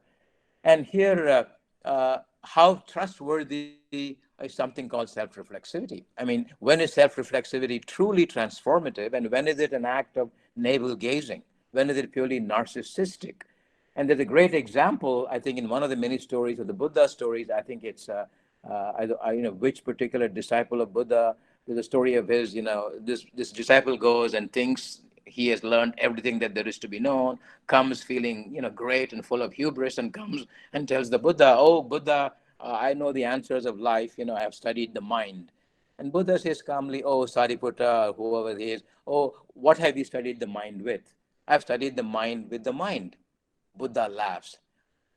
And here, how trustworthy is something called self-reflexivity? I mean, when is self-reflexivity truly transformative? And when is it an act of navel gazing? When is it purely narcissistic? And there's a great example, I think, in one of the many stories of the Buddha stories. I think it's, which particular disciple of Buddha. There's a story of his, this disciple goes and thinks he has learned everything that there is to be known, comes feeling, great and full of hubris, and comes and tells the Buddha, oh, Buddha, I know the answers of life. I have studied the mind. And Buddha says calmly, oh, Sariputta, whoever he is, oh, what have you studied the mind with? I've studied the mind with the mind. Buddha laughs.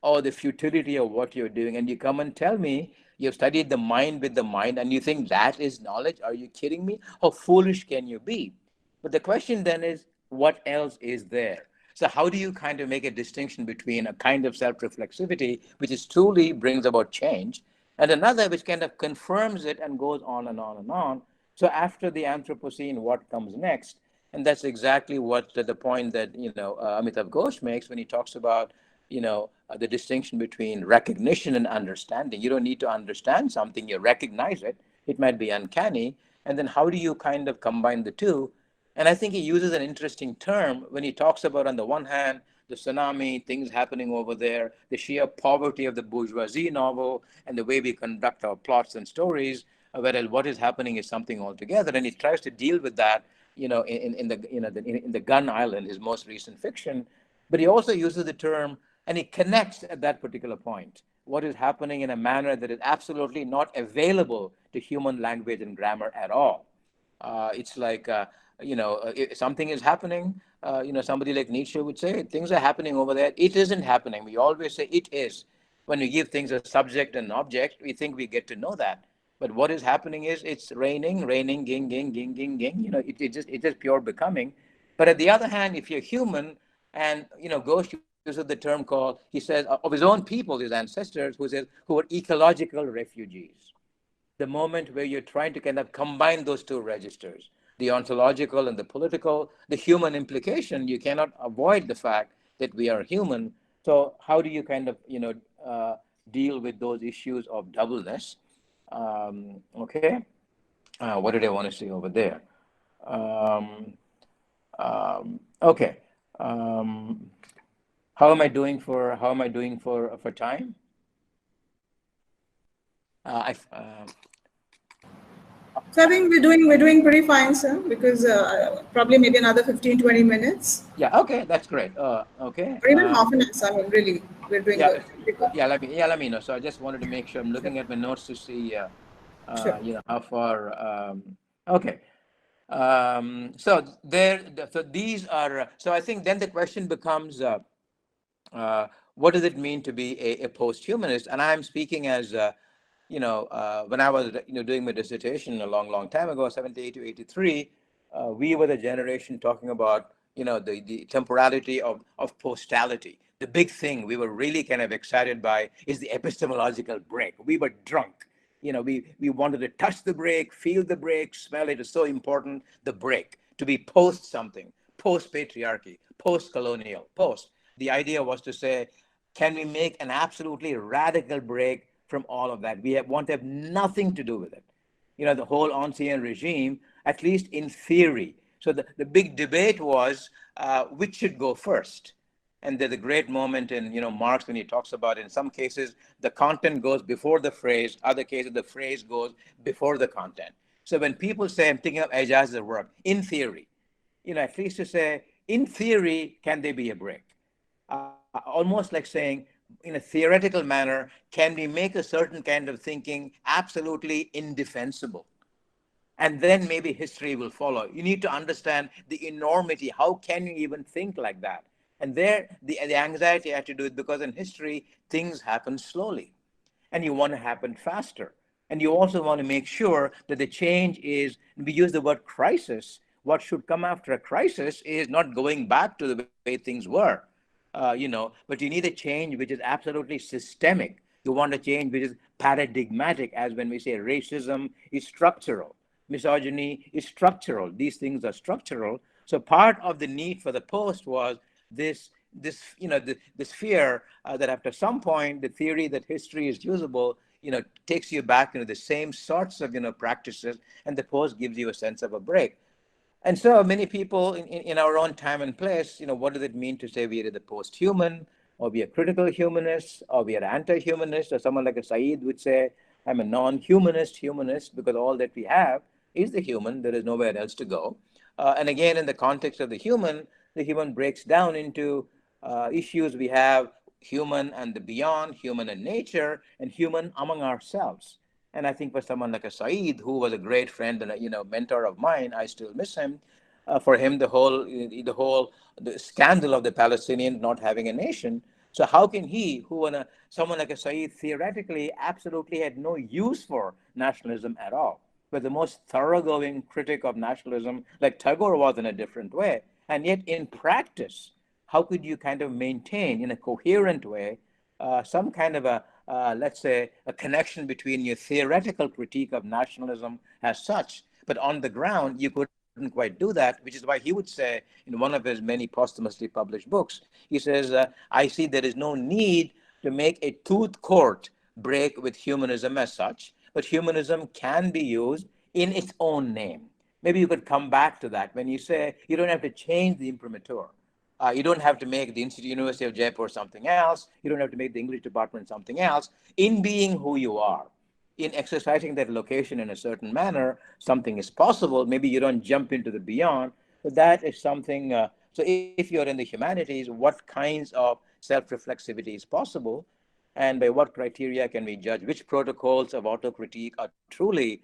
Oh, the futility of what you're doing. And you come and tell me you've studied the mind with the mind and you think that is knowledge? Are you kidding me? How foolish can you be? But the question then is, what else is there? So how do you kind of make a distinction between a kind of self-reflexivity, which is truly brings about change, and another which kind of confirms it and goes on and on and on? So after the Anthropocene, what comes next? And that's exactly what the point that, Amitav Ghosh makes when he talks about, the distinction between recognition and understanding. You don't need to understand something, you recognize it. It might be uncanny. And then how do you kind of combine the two? And I think he uses an interesting term when he talks about, on the one hand, the tsunami, things happening over there, the sheer poverty of the bourgeoisie novel, and the way we conduct our plots and stories, whereas what is happening is something altogether. And he tries to deal with that, in the Gun Island, his most recent fiction. But he also uses the term, and he connects at that particular point what is happening in a manner that is absolutely not available to human language and grammar at all. It's like, if something is happening, somebody like Nietzsche would say, things are happening over there. It isn't happening. We always say it is. When we give things a subject and object, we think we get to know that. But what is happening is it's raining, ging, ging, ging, ging, ging. It's just pure becoming. But at the other hand, if you're human, and Ghosh uses the term called, he says, of his own people, his ancestors, who are ecological refugees. The moment where you're trying to kind of combine those two registers, the ontological and the political, the human implication. You cannot avoid the fact that we are human. So how do you kind of, deal with those issues of doubleness? Okay. What did I want to say over there? Okay. How am I doing for time? So I think we're doing pretty fine, sir, because probably maybe another 15, 20 minutes. Yeah, okay, that's great. Okay. Or even half an hour. So I mean, really, we're doing Yeah, good. yeah, let me know. So I just wanted to make sure I'm looking at my notes to see Sure. how far okay. So these are so I think then the question becomes what does it mean to be a post-humanist? And I'm speaking as when I was doing my dissertation a long time ago, 78 to 83, we were the generation talking about the temporality of postality. The big thing we were really kind of excited by is the epistemological break. We were drunk. We wanted to touch the break, feel the break, smell it. Is so important. The break, to be post something, post patriarchy, post colonial, post. The idea was to say, can we make an absolutely radical break from all of that? We want to have nothing to do with it. The whole ancien regime, at least in theory. So the big debate was which should go first. And there's a great moment in Marx when he talks about, in some cases the content goes before the phrase, other cases the phrase goes before the content. So when people say, I'm thinking of aegis' work, in theory, at least to say, in theory, can there be a break? Almost like saying, in a theoretical manner, can we make a certain kind of thinking absolutely indefensible? And then maybe history will follow. You need to understand the enormity. How can you even think like that? And there, the anxiety I had to do it because in history, things happen slowly. And you want to happen faster. And you also want to make sure that the change is, we use the word crisis. What should come after a crisis is not going back to the way things were. But you need a change which is absolutely systemic. You want a change which is paradigmatic, as when we say racism is structural, misogyny is structural. These things are structural. So part of the need for the post was this fear that after some point, the theory that history is usable, takes you back into the same sorts of practices, and the post gives you a sense of a break. And so many people in our own time and place, what does it mean to say we are the post-human, or we are critical humanists, or we are anti-humanist, or someone like a Said would say, I'm a non-humanist, because all that we have is the human. There is nowhere else to go. And again, in the context of the human breaks down into issues. We have human and the beyond, human and nature, and human among ourselves. And I think for someone like a Said, who was a great friend and a mentor of mine, I still miss him. For him, the scandal of the Palestinians not having a nation. So how can he, someone like a Said, theoretically absolutely had no use for nationalism at all, but the most thoroughgoing critic of nationalism, like Tagore was in a different way, and yet in practice, how could you kind of maintain in a coherent way some kind of let's say, a connection between your theoretical critique of nationalism as such, but on the ground, you couldn't quite do that, which is why he would say in one of his many posthumously published books, he says, I see there is no need to make a tooth court break with humanism as such, but humanism can be used in its own name. Maybe you could come back to that when you say you don't have to change the imprimatur. You don't have to make the University of Jaipur something else. You don't have to make the English department something else. In being who you are, in exercising that location in a certain manner, something is possible. Maybe you don't jump into the beyond, but that is something. So if you're in the humanities, what kinds of self-reflexivity is possible? And by what criteria can we judge which protocols of autocritique are truly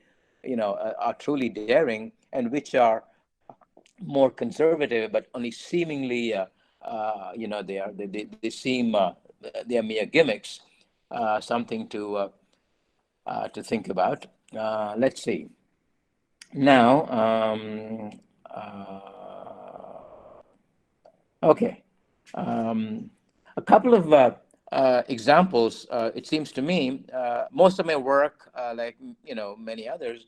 daring, and which are more conservative, but only seemingly, they seem they are mere gimmicks. Something to think about. Let's see. Now, okay, a couple of examples. It seems to me, most of my work, like many others,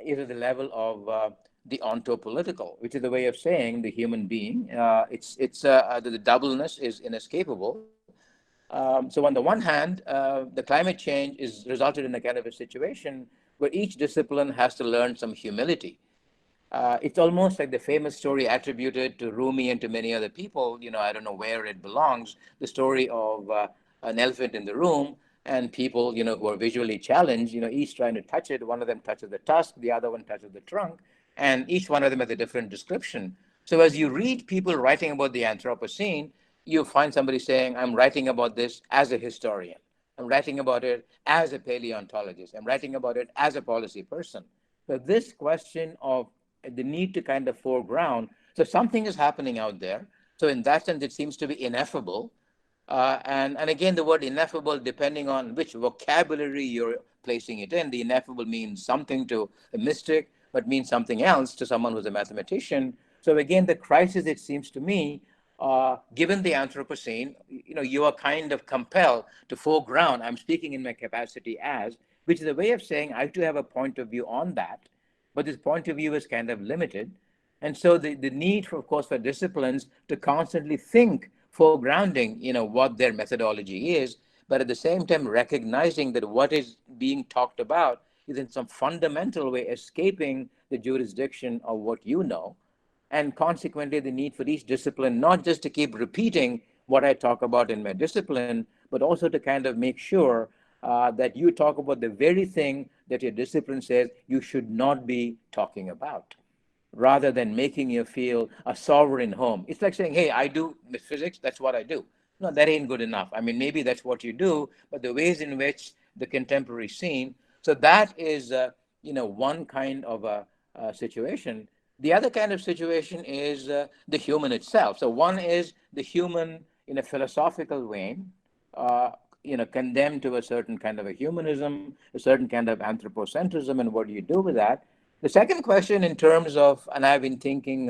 is at the level of the ontopolitical, which is the way of saying the human being. The doubleness is inescapable. So on the one hand, the climate change is resulted in a kind of a situation where each discipline has to learn some humility. It's almost like the famous story attributed to Rumi and to many other people. I don't know where it belongs. The story of an elephant in the room and people, who are visually challenged, each trying to touch it. One of them touches the tusk, the other one touches the trunk, and each one of them has a different description. So as you read people writing about the Anthropocene, you find somebody saying, I'm writing about this as a historian. I'm writing about it as a paleontologist. I'm writing about it as a policy person. So this question of the need to kind of foreground, so something is happening out there. So in that sense, it seems to be ineffable. And again, the word ineffable, depending on which vocabulary you're placing it in, the ineffable means something to a mystic, but means something else to someone who's a mathematician. So again, the crisis, it seems to me, given the Anthropocene, you are kind of compelled to foreground. I'm speaking in my capacity as, which is a way of saying I have to have a point of view on that, but this point of view is kind of limited. And so the need, of course, for disciplines to constantly think foregrounding, what their methodology is, but at the same time recognizing that what is being talked about is in some fundamental way escaping the jurisdiction of what you know. And consequently, the need for each discipline, not just to keep repeating what I talk about in my discipline, but also to kind of make sure that you talk about the very thing that your discipline says you should not be talking about, rather than making you feel a sovereign home. It's like saying, hey, I do physics, that's what I do. No, that ain't good enough. I mean, maybe that's what you do, but the ways in which the contemporary scene, so that is, one kind of a situation. The other kind of situation is the human itself. So one is the human in a philosophical vein, condemned to a certain kind of a humanism, a certain kind of anthropocentrism, and what do you do with that? The second question in terms of, and I've been thinking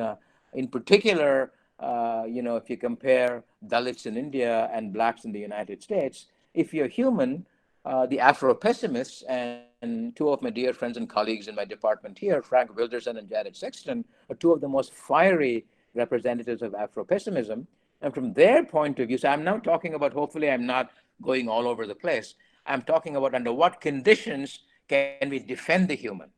in particular, if you compare Dalits in India and Blacks in the United States, if you're human, the Afro-pessimists and two of my dear friends and colleagues in my department here, Frank Wilderson and Jared Sexton, are two of the most fiery representatives of Afro-pessimism. And from their point of view, so I'm now talking about, hopefully I'm not going all over the place. I'm talking about under what conditions can we defend the human?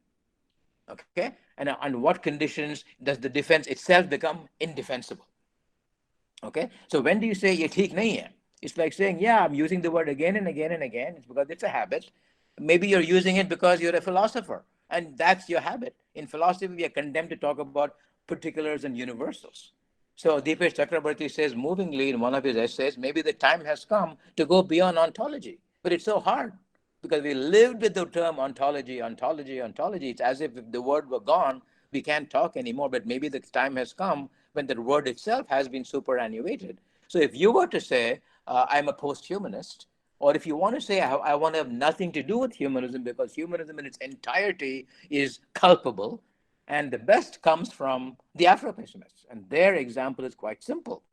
Okay, and under what conditions does the defense itself become indefensible? Okay, so when do you say ye theek nahi hai? It's like saying, yeah, I'm using the word again and again and again. It's because it's a habit. Maybe you're using it because you're a philosopher, and that's your habit. In philosophy, we are condemned to talk about particulars and universals. So Deepesh Chakrabarty says movingly in one of his essays, maybe the time has come to go beyond ontology. But it's so hard because we lived with the term ontology. It's as if the word were gone, we can't talk anymore. But maybe the time has come when the word itself has been superannuated. So if you were to say, I'm a post-humanist, or if you want to say, I want to have nothing to do with humanism because humanism in its entirety is culpable, and the best comes from the Afro-pessimists. And their example is quite simple.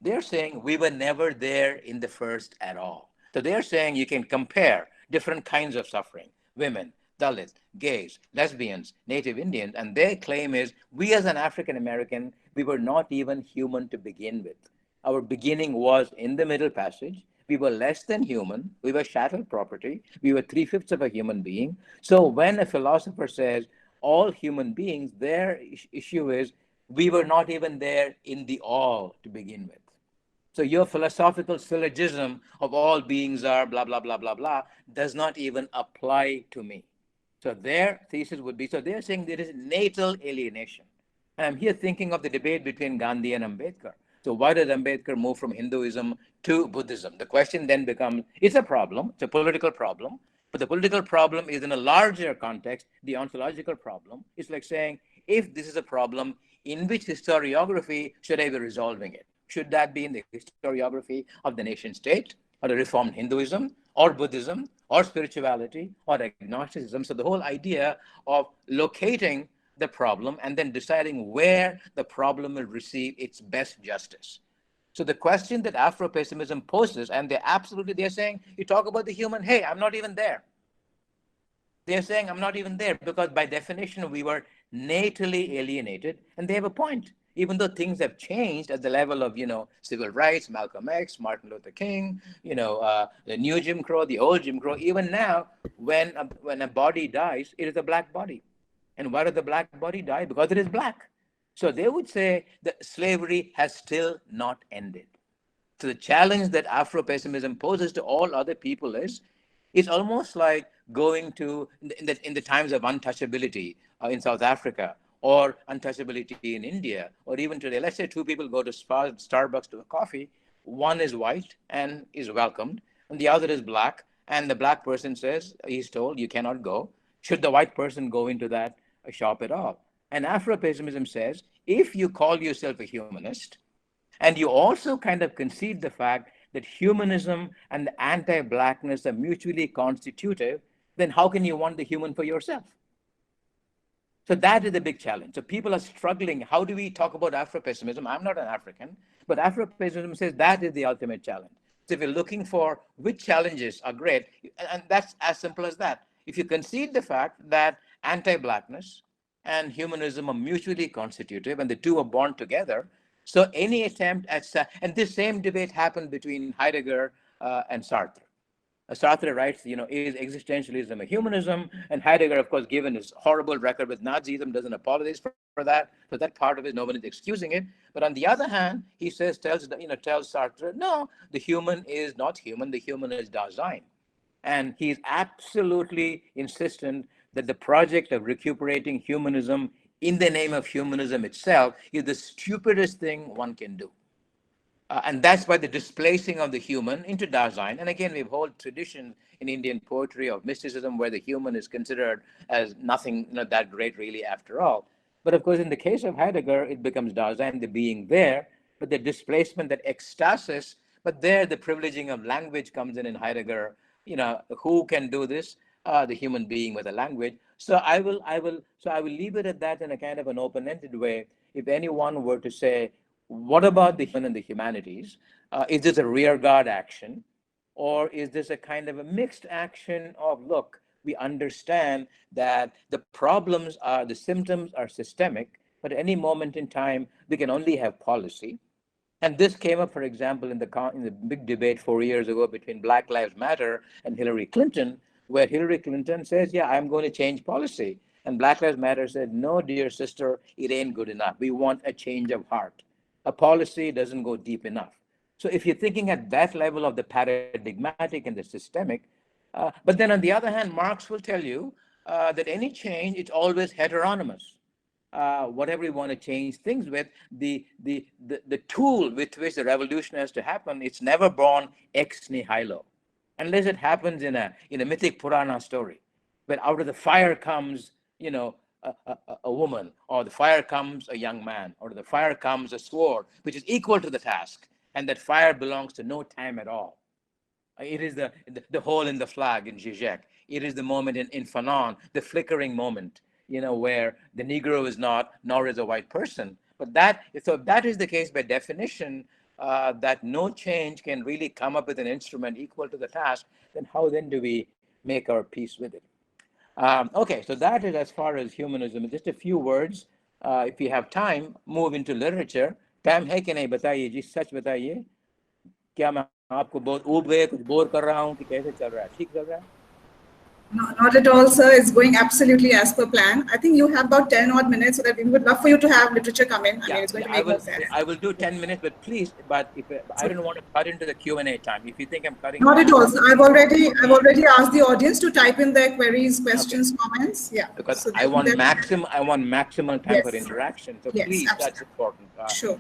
They're saying we were never there in the first at all. So they're saying you can compare different kinds of suffering, women, Dalits, gays, lesbians, Native Indians, and their claim is we as an African American, we were not even human to begin with. Our beginning was in the Middle Passage. We were less than human. We were chattel property. We were 3/5 of a human being. So when a philosopher says all human beings, their issue is we were not even there in the all to begin with. So your philosophical syllogism of all beings are blah, blah, blah, blah, blah, does not even apply to me. So their thesis would be, so they're saying there is natal alienation. And I'm here thinking of the debate between Gandhi and Ambedkar. So why did Ambedkar move from Hinduism to Buddhism? The question then becomes, it's a problem, it's a political problem, but the political problem is in a larger context, the ontological problem. It's like saying, if this is a problem, in which historiography should I be resolving it? Should that be in the historiography of the nation state, or the reformed Hinduism, or Buddhism, or spirituality, or agnosticism? So the whole idea of locating the problem and then deciding where the problem will receive its best justice. So the question that Afro-pessimism poses, and they're saying, you talk about the human, hey, I'm not even there. They're saying I'm not even there because by definition, we were natally alienated, and they have a point. Even though things have changed at the level of, civil rights, Malcolm X, Martin Luther King, the new Jim Crow, the old Jim Crow, even now, when a body dies, it is a black body. And why does the black body die? Because it is black. So they would say that slavery has still not ended. So the challenge that Afro-pessimism poses to all other people is, it's almost like going to, in the times of untouchability in South Africa, or untouchability in India, or even today, let's say two people go to Starbucks to a coffee, one is white and is welcomed, and the other is black, and the black person says, he's told, you cannot go. Should the white person go into that shop at all? And Afro-pessimism says, if you call yourself a humanist, and you also kind of concede the fact that humanism and the anti-blackness are mutually constitutive, then how can you want the human for yourself? So that is the big challenge. So people are struggling. How do we talk about Afro-pessimism? I'm not an African, but Afro-pessimism says that is the ultimate challenge. So if you're looking for which challenges are great, and that's as simple as that. If you concede the fact that anti-blackness and humanism are mutually constitutive and the two are born together, so any attempt at, and this same debate happened between Heidegger and Sartre. Sartre writes, is existentialism a humanism? And Heidegger, of course, given his horrible record with Nazism, doesn't apologize for that. So that part of it, no one is excusing it. But on the other hand, he says, tells Sartre, no, the human is not human. The human is Dasein. And he's absolutely insistent that the project of recuperating humanism in the name of humanism itself is the stupidest thing one can do. And that's why the displacing of the human into Dasein. And again, we have whole tradition in Indian poetry of mysticism where the human is considered as nothing that great really after all. But of course, in the case of Heidegger, it becomes Dasein, the being there, but the displacement, that ecstasis, but there the privileging of language comes in Heidegger. Who can do this? The human being with a language. So I will leave it at that in a kind of an open-ended way. If anyone were to say, what about the human and the humanities? Is this a rearguard action? Or is this a kind of a mixed action of, look, we understand that the problems are, the symptoms are systemic, but at any moment in time, we can only have policy. And this came up, for example, in the big debate 4 years ago between Black Lives Matter and Hillary Clinton, where Hillary Clinton says, yeah, I'm going to change policy. And Black Lives Matter said, no, dear sister, it ain't good enough. We want a change of heart. A policy doesn't go deep enough. So if you're thinking at that level of the paradigmatic and the systemic, but then on the other hand, Marx will tell you that any change, it's always heteronymous. Whatever we want to change things with, the tool with which the revolution has to happen, it's never born ex nihilo, unless it happens in a mythic Purana story, where out of the fire comes, a woman, or the fire comes a young man, or the fire comes a sword, which is equal to the task, and that fire belongs to no time at all. It is the hole in the flag in Zizek. It is the moment in Fanon, the flickering moment, where the Negro is not, nor is a white person. But if that is the case by definition, that no change can really come up with an instrument equal to the task, then how then do we make our peace with it? Okay, so that is as far as humanism. Just a few words. If you have time, move into literature. Time है कि नहीं बताइए जी, सच बताइए, क्या मैं आपको बहुत ऊब गए, कुछ बोर कर रहा हूँ कि कैसे चल रहा है? ठीक चल रहा है? No, not at all, sir. It's going absolutely as per plan. I think you have about 10 odd minutes, so that we would love for you to have literature come in. I mean, it's going to make more sense. I will do 10 minutes, but please, I don't want to cut into the Q&A time. If you think I'm cutting... Not at all. So I've already asked the audience to type in their queries, questions, comments. Yeah. Because so I want maximum time for interaction. So please, absolutely. That's important. Sure.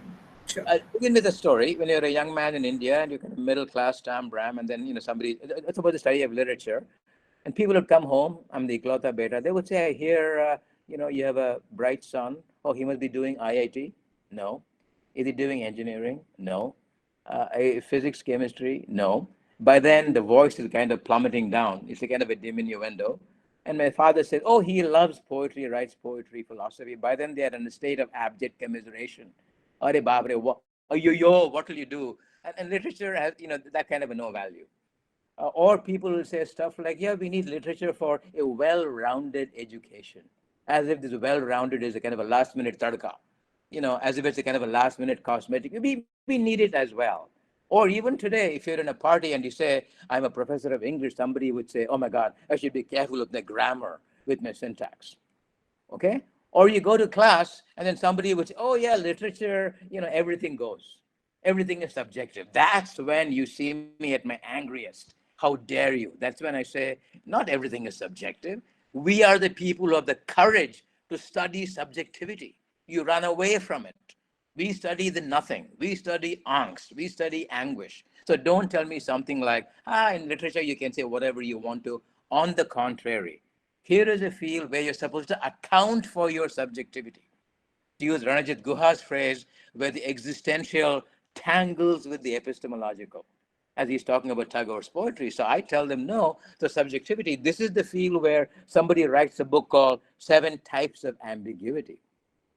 I'll begin with a story. When you're a young man in India and you're kind of middle class, Tam, Bram, and then, somebody, it's about the study of literature. And people would come home, I'm the Iklota Beta, they would say, I hear, you have a bright son. Oh, he must be doing IIT? No. Is he doing engineering? No. Physics, chemistry? No. By then, the voice is kind of plummeting down. It's a kind of a diminuendo. And my father said, oh, he loves poetry, writes poetry, philosophy. By then, they are in a state of abject commiseration. Are babre, what will you do? And literature has, that kind of a no value. Or people will say stuff like, yeah, we need literature for a well-rounded education. as if this well-rounded is a kind of a last-minute tadka, as if it's a kind of a last-minute cosmetic. We need it as well. Or even today, if you're in a party and you say, I'm a professor of English, somebody would say, oh my God, I should be careful of the grammar with my syntax. Okay? Or you go to class and then somebody would say, oh yeah, literature, everything goes. Everything is subjective. That's when you see me at my angriest. How dare you? That's when I say, not everything is subjective. We are the people who have the courage to study subjectivity. You run away from it. We study the nothing. We study angst. We study anguish. So don't tell me something like, in literature, you can say whatever you want to. On the contrary, here is a field where you're supposed to account for your subjectivity. To use Ranajit Guha's phrase, where the existential tangles with the epistemological, as he's talking about Tagore's poetry. So I tell them, no, the subjectivity, this is the field where somebody writes a book called 7 Types of Ambiguity.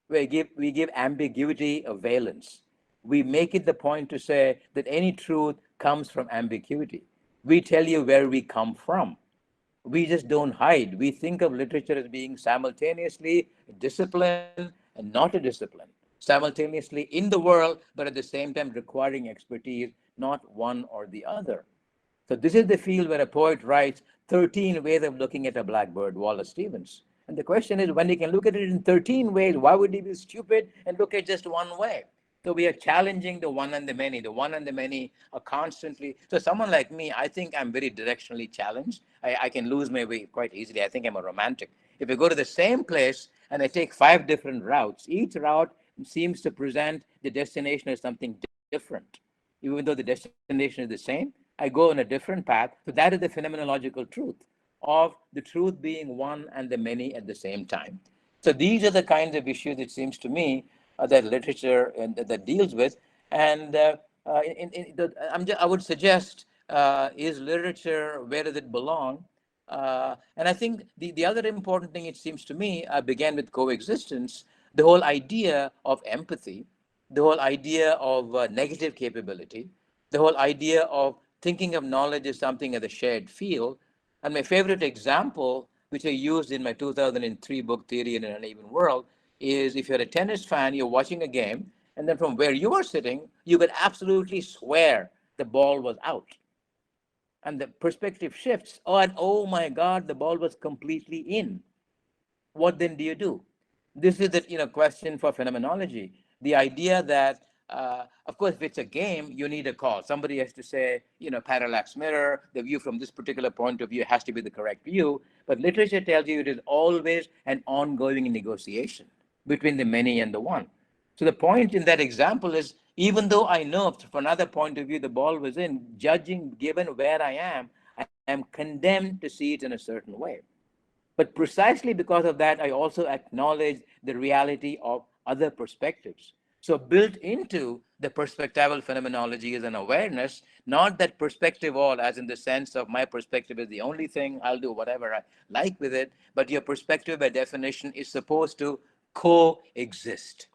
We give ambiguity a valence. We make it the point to say that any truth comes from ambiguity. We tell you where we come from. We just don't hide. We think of literature as being simultaneously a discipline and not a discipline, simultaneously in the world, but at the same time requiring expertise, not one or the other. So this is the field where a poet writes 13 ways of looking at a blackbird, Wallace Stevens. And the question is, when he can look at it in 13 ways, why would he be stupid and look at just one way? So we are challenging the one and the many. The one and the many are constantly. So someone like me, I think I'm very directionally challenged. I can lose my way quite easily. I think I'm a romantic. If I go to the same place and I take 5 different routes, each route seems to present the destination as something different. Even though the destination is the same, I go on a different path. So that is the phenomenological truth of the truth being one and the many at the same time. So these are the kinds of issues, it seems to me, that literature that deals with. And I would suggest, is literature, where does it belong? And I think the other important thing, it seems to me, began with coexistence, the whole idea of empathy, the whole idea of negative capability, the whole idea of thinking of knowledge as something as a shared field. And my favorite example, which I used in my 2003 book, Theory in an Uneven World, is if you're a tennis fan, you're watching a game, and then from where you are sitting, you could absolutely swear the ball was out. And the perspective shifts. And oh my God, the ball was completely in. What then do you do? This is the question for phenomenology. The idea that, of course, if it's a game, you need a call. Somebody has to say, parallax mirror, the view from this particular point of view has to be the correct view. But literature tells you it is always an ongoing negotiation between the many and the one. So the point in that example is, even though I know from another point of view the ball was in, judging given where I am condemned to see it in a certain way. But precisely because of that, I also acknowledge the reality of other perspectives. So built into the perspectival phenomenology is an awareness, not that perspective all, as in the sense of my perspective is the only thing, I'll do whatever I like with it, but your perspective by definition is supposed to coexist.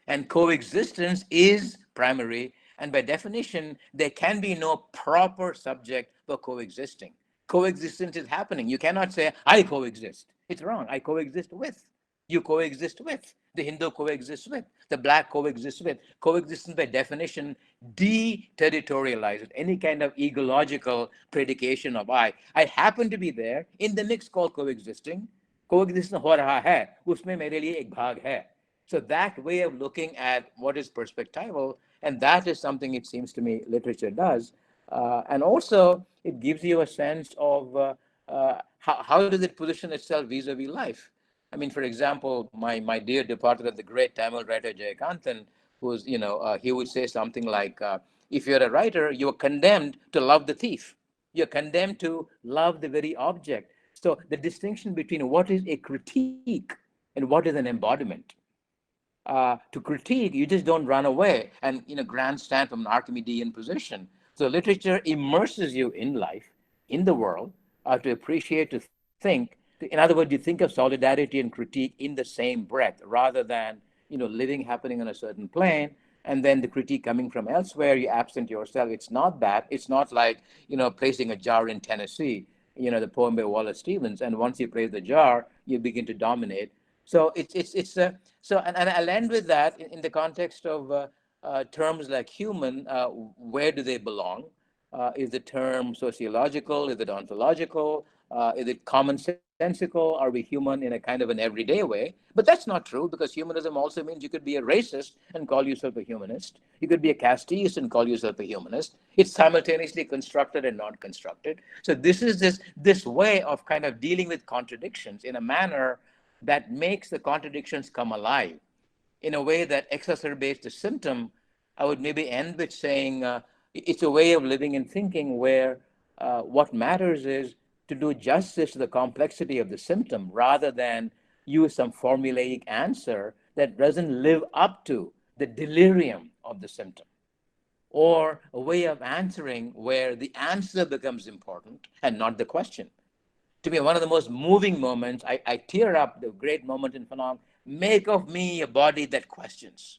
And coexistence is primary, and by definition, there can be no proper subject for coexisting. Coexistence is happening. You cannot say, I coexist. It's wrong. I coexist with. You coexist with. The Hindu coexists with. The black coexists with. Coexistence by definition deterritorializes any kind of egological predication of I. I happen to be there in the mix called coexisting. Coexistence ho raha hai, usme mere liye ek bhag hai. So that way of looking at what is perspectival, and that is something, it seems to me, literature does. And also, it gives you a sense of how does it position itself vis-a-vis life. I mean, for example, my dear departed of the great Tamil writer Jayakanthan, who's, he would say something like, if you're a writer, you're condemned to love the thief. You're condemned to love the very object. So the distinction between what is a critique and what is an embodiment. To critique, you just don't run away and grandstand from an Archimedean position. So literature immerses you in life, in the world, to appreciate, to think. In other words, you think of solidarity and critique in the same breath, rather than living happening on a certain plane, and then the critique coming from elsewhere. You absent yourself. It's not that. It's not like placing a jar in Tennessee. The poem by Wallace Stevens. And once you place the jar, you begin to dominate. So and I'll end with that in the context of terms like human. Where do they belong? Is the term sociological? Is it ontological? Is it commonsensical? Are we human in a kind of an everyday way? But that's not true, because humanism also means you could be a racist and call yourself a humanist. You could be a casteist and call yourself a humanist. It's simultaneously constructed and not constructed. So this is this way of kind of dealing with contradictions in a manner that makes the contradictions come alive, in a way that exacerbates the symptom. I would maybe end with saying it's a way of living and thinking where what matters is to do justice to the complexity of the symptom, rather than use some formulaic answer that doesn't live up to the delirium of the symptom, or a way of answering where the answer becomes important and not the question. To me, one of the most moving moments, I tear up, the great moment in Fanon, make of me a body that questions.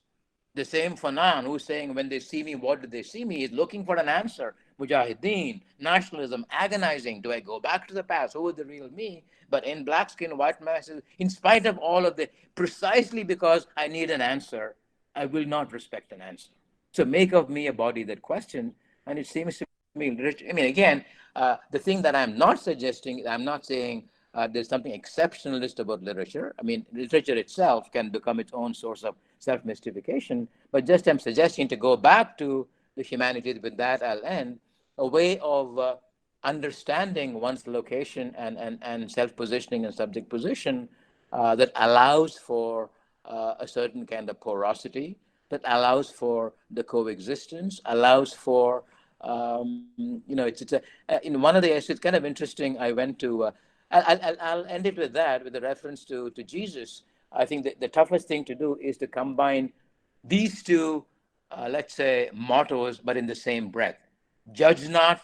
The same Fanon who's saying, when they see me, what do they see me, is looking for an answer. Mujahideen, nationalism, agonizing. Do I go back to the past? Who is the real me? But in black skin, white masses, in spite of all of the, precisely because I need an answer, I will not respect an answer. So make of me a body that questions. And it seems to me, I mean, again, the thing that I'm not suggesting, I'm not saying there's something exceptionalist about literature. I mean, literature itself can become its own source of self-mystification, but just I'm suggesting to go back to the humanities. With that, I'll end. A way of understanding one's location and self-positioning and subject position that allows for a certain kind of porosity, that allows for the coexistence, allows for in one of the essays, it's kind of interesting. I went to I'll end it with that, with a reference to Jesus. I think that the toughest thing to do is to combine these two, let's say, mottos, but in the same breath. Judge not,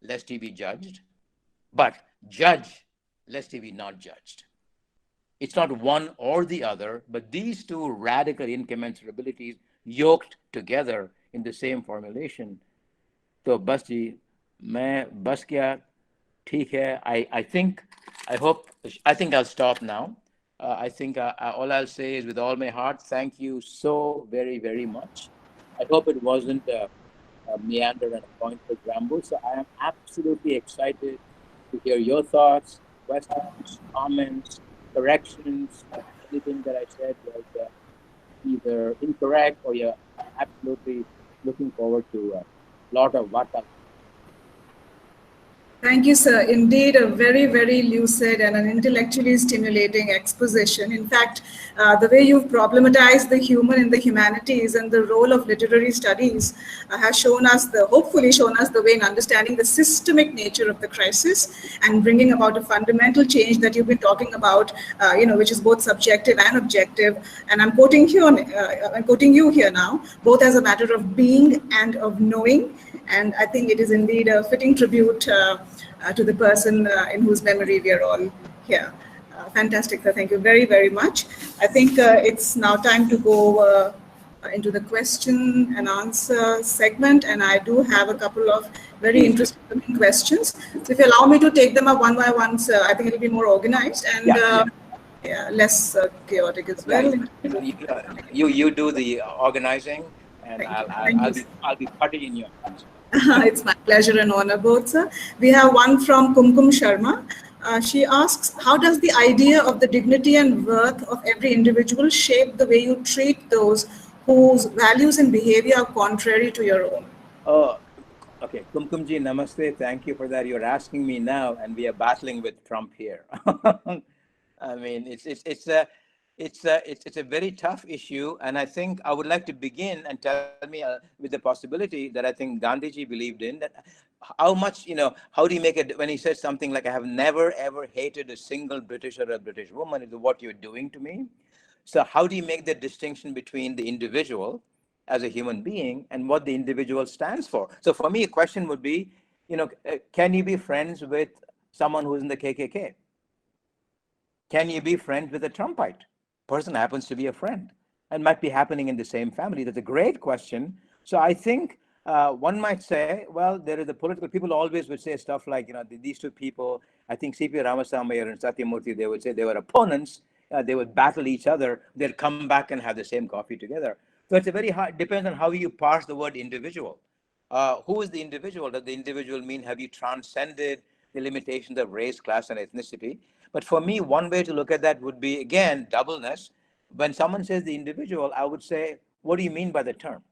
lest ye be judged, but judge, lest ye be not judged. It's not one or the other, but these two radical incommensurabilities yoked together in the same formulation. तो बस जी मैं बस गया ठीक है. I think I'll stop now. I think all I'll say is, with all my heart, thank you so very, very much. I hope it wasn't a meander and a pointless ramble. So I am absolutely excited to hear your thoughts, questions, comments, corrections. Anything that I said was either incorrect, or you're absolutely looking forward to a lot of what. Thank you, sir. Indeed, a very, very lucid and an intellectually stimulating exposition. In fact, the way you've problematized the human in the humanities and the role of literary studies has hopefully shown us the way in understanding the systemic nature of the crisis and bringing about a fundamental change that you've been talking about, which is both subjective and objective. And I'm quoting you here now, both as a matter of being and of knowing. And I think it is indeed a fitting tribute to the person in whose memory we are all here. Fantastic, sir. Thank you very, very much. I think it's now time to go into the question and answer segment. And I do have a couple of very interesting questions. So if you allow me to take them up one by one, sir, I think it'll be more organized and less chaotic as well. You do the organizing, and I'll be putty in your hands. It's my pleasure and honor, both, sir. We have one from Kumkum Sharma. She asks, how does the idea of the dignity and worth of every individual shape the way you treat those whose values and behavior are contrary to your own? Oh, okay. Kumkumji, namaste. Thank you for that. You're asking me now, and we are battling with Trump here. I mean, it's a very tough issue, and I think I would like to begin and tell me with the possibility that I think Gandhiji believed in, that how much, how do you make it when he says something like, I have never ever hated a single British or a British woman, is what you're doing to me. So how do you make the distinction between the individual as a human being and what the individual stands for? So for me, a question would be, can you be friends with someone who's in the KKK? Can you be friends with a Trumpite? Person happens to be a friend and might be happening in the same family. That's a great question. So I think one might say, well, there is the political, people always would say stuff like, these two people, I think C.P. Ramaswamy and Satyamurthy, they would say they were opponents they would battle each other, they'd come back and have the same coffee together. So it's a very hard, depends on how you parse the word individual. Who is the individual? Does the individual mean have you transcended the limitations of race, class, and ethnicity? But for me, one way to look at that would be, again, doubleness. When someone says the individual, I would say, what do you mean by the term?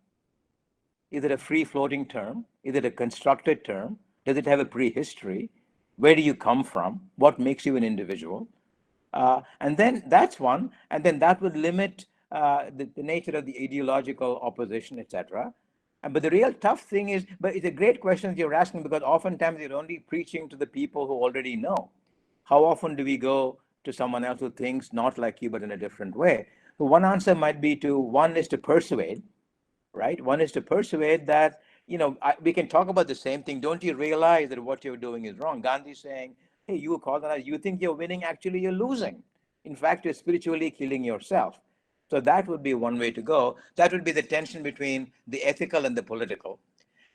Is it a free-floating term? Is it a constructed term? Does it have a prehistory? Where do you come from? What makes you an individual? And then that's one, and then that would limit the nature of the ideological opposition, etc. But the real tough thing is, but it's a great question that you're asking, because oftentimes you're only preaching to the people who already know. How often do we go to someone else who thinks not like you, but in a different way? So one answer might be one is to persuade, right? One is to persuade that, we can talk about the same thing. Don't you realize that what you're doing is wrong? Gandhi's saying, hey, you colonize, you think you're winning, actually you're losing. In fact, you're spiritually killing yourself. So that would be one way to go. That would be the tension between the ethical and the political.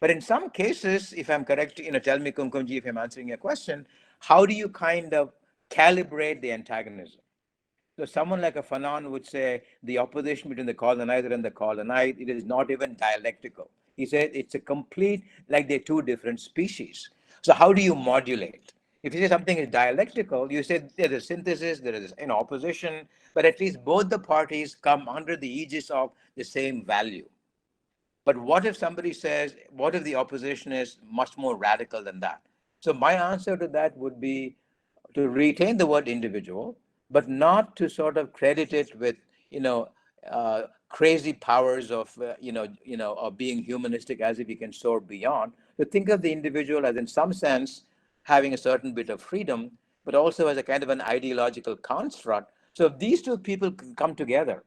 But in some cases, if I'm correct, tell me, Kumkumji, if I'm answering your question, how do you kind of calibrate the antagonism? So someone like a Fanon would say the opposition between the colonizer and the colonized, it is not even dialectical. He said it's a complete, like they're two different species. So how do you modulate? If you say something is dialectical, you say there's a synthesis, there is an opposition, but at least both the parties come under the aegis of the same value. But what if somebody says, what if the opposition is much more radical than that? So my answer to that would be to retain the word individual, but not to sort of credit it with, crazy powers of, of being humanistic as if you can soar beyond. To think of the individual as, in some sense, having a certain bit of freedom, but also as a kind of an ideological construct. So if these two people can come together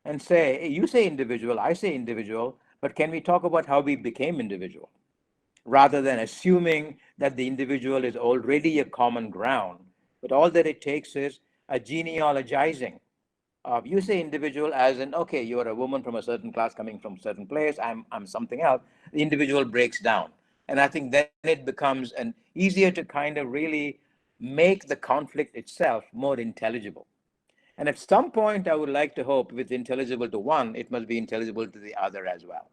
and say, hey, you say individual, I say individual, but can we talk about how we became individual? Rather than assuming that the individual is already a common ground, but all that it takes is a genealogizing. You say individual as in, okay, you're a woman from a certain class coming from a certain place, I'm something else. The individual breaks down. And I think then it becomes easier to kind of really make the conflict itself more intelligible. And at some point, I would like to hope, if it's intelligible to one, it must be intelligible to the other as well.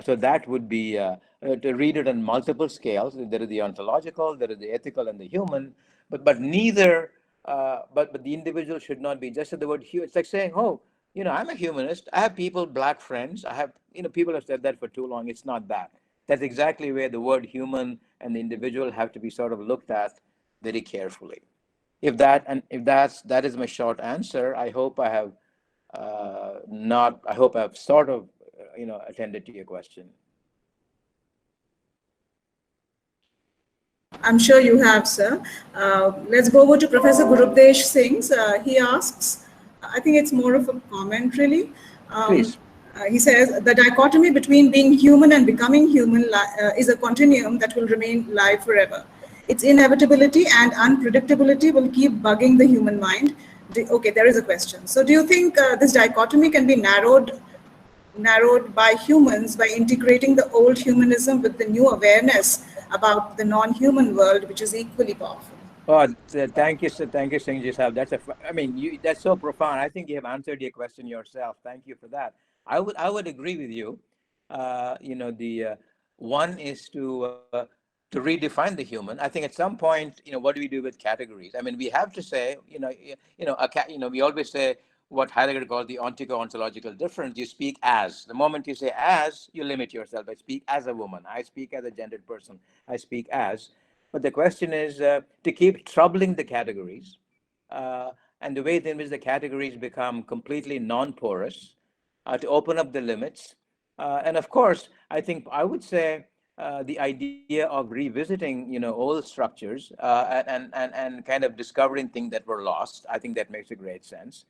So that would be to read it on multiple scales. There is the ontological, there is the ethical, and the human. But neither. But the individual should not be just the word human. It's like saying, oh, I'm a humanist. I have black friends. I have, people have said that for too long. It's not that. That's exactly where the word human and the individual have to be sort of looked at very carefully. If that is my short answer, I hope I have I hope I've sort of attended to your question. I'm sure you have, sir. Let's go over to Professor Gurupdesh Singh. He asks, I think it's more of a comment, really. Please. He says, the dichotomy between being human and becoming human is a continuum that will remain live forever. Its inevitability and unpredictability will keep bugging the human mind. Okay, there is a question. So do you think this dichotomy can be narrowed by humans by integrating the old humanism with the new awareness about the non-human world, which is equally powerful? Oh, thank you, Singhji Sahab. That's so profound. I think you have answered your question yourself. Thank you for that. I would agree with you. The one is to redefine the human. I think at some point, what do we do with categories? We have to say, we always say what Heidegger calls the ontico-ontological difference. You speak as. The moment you say as, you limit yourself. I speak as a woman. I speak as a gendered person. I speak as. But the question is to keep troubling the categories and the way in which the categories become completely non-porous, to open up the limits. And of course, I think I would say the idea of revisiting, old structures and kind of discovering things that were lost. I think that makes a great sense.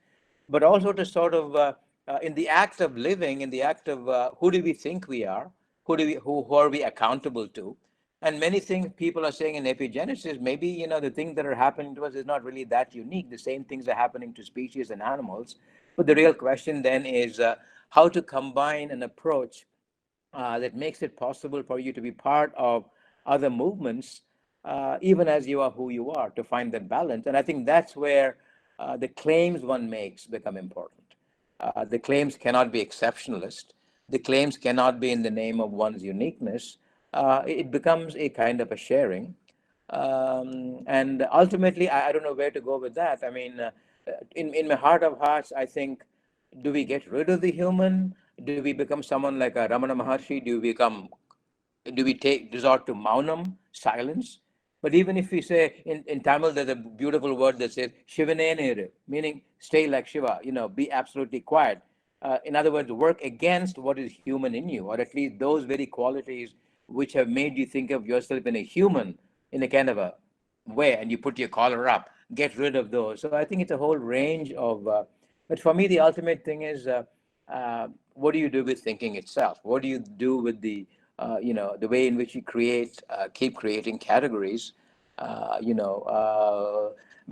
But also to sort of, in the act of living, in the act of who do we think we are, who are we accountable to, and many things people are saying in epigenesis, maybe the things that are happening to us is not really that unique. The same things are happening to species and animals. But the real question then is how to combine an approach that makes it possible for you to be part of other movements, even as you are who you are, to find that balance. And I think that's where the claims one makes become important. The claims cannot be exceptionalist. The claims cannot be in the name of one's uniqueness. It becomes a kind of a sharing. And ultimately, I don't know where to go with that. I mean, in my heart of hearts, I think, do we get rid of the human? Do we become someone like a Ramana Maharshi? Do we resort to maunam, silence? But even if we say in Tamil, there's a beautiful word that says shivanenere, meaning stay like Shiva, be absolutely quiet. In other words, work against what is human in you, or at least those very qualities which have made you think of yourself in a human, in a kind of a way, and you put your collar up, get rid of those. So I think it's a whole range of, but for me, the ultimate thing is, what do you do with thinking itself? What do you do with the the way in which you keep creating categories, but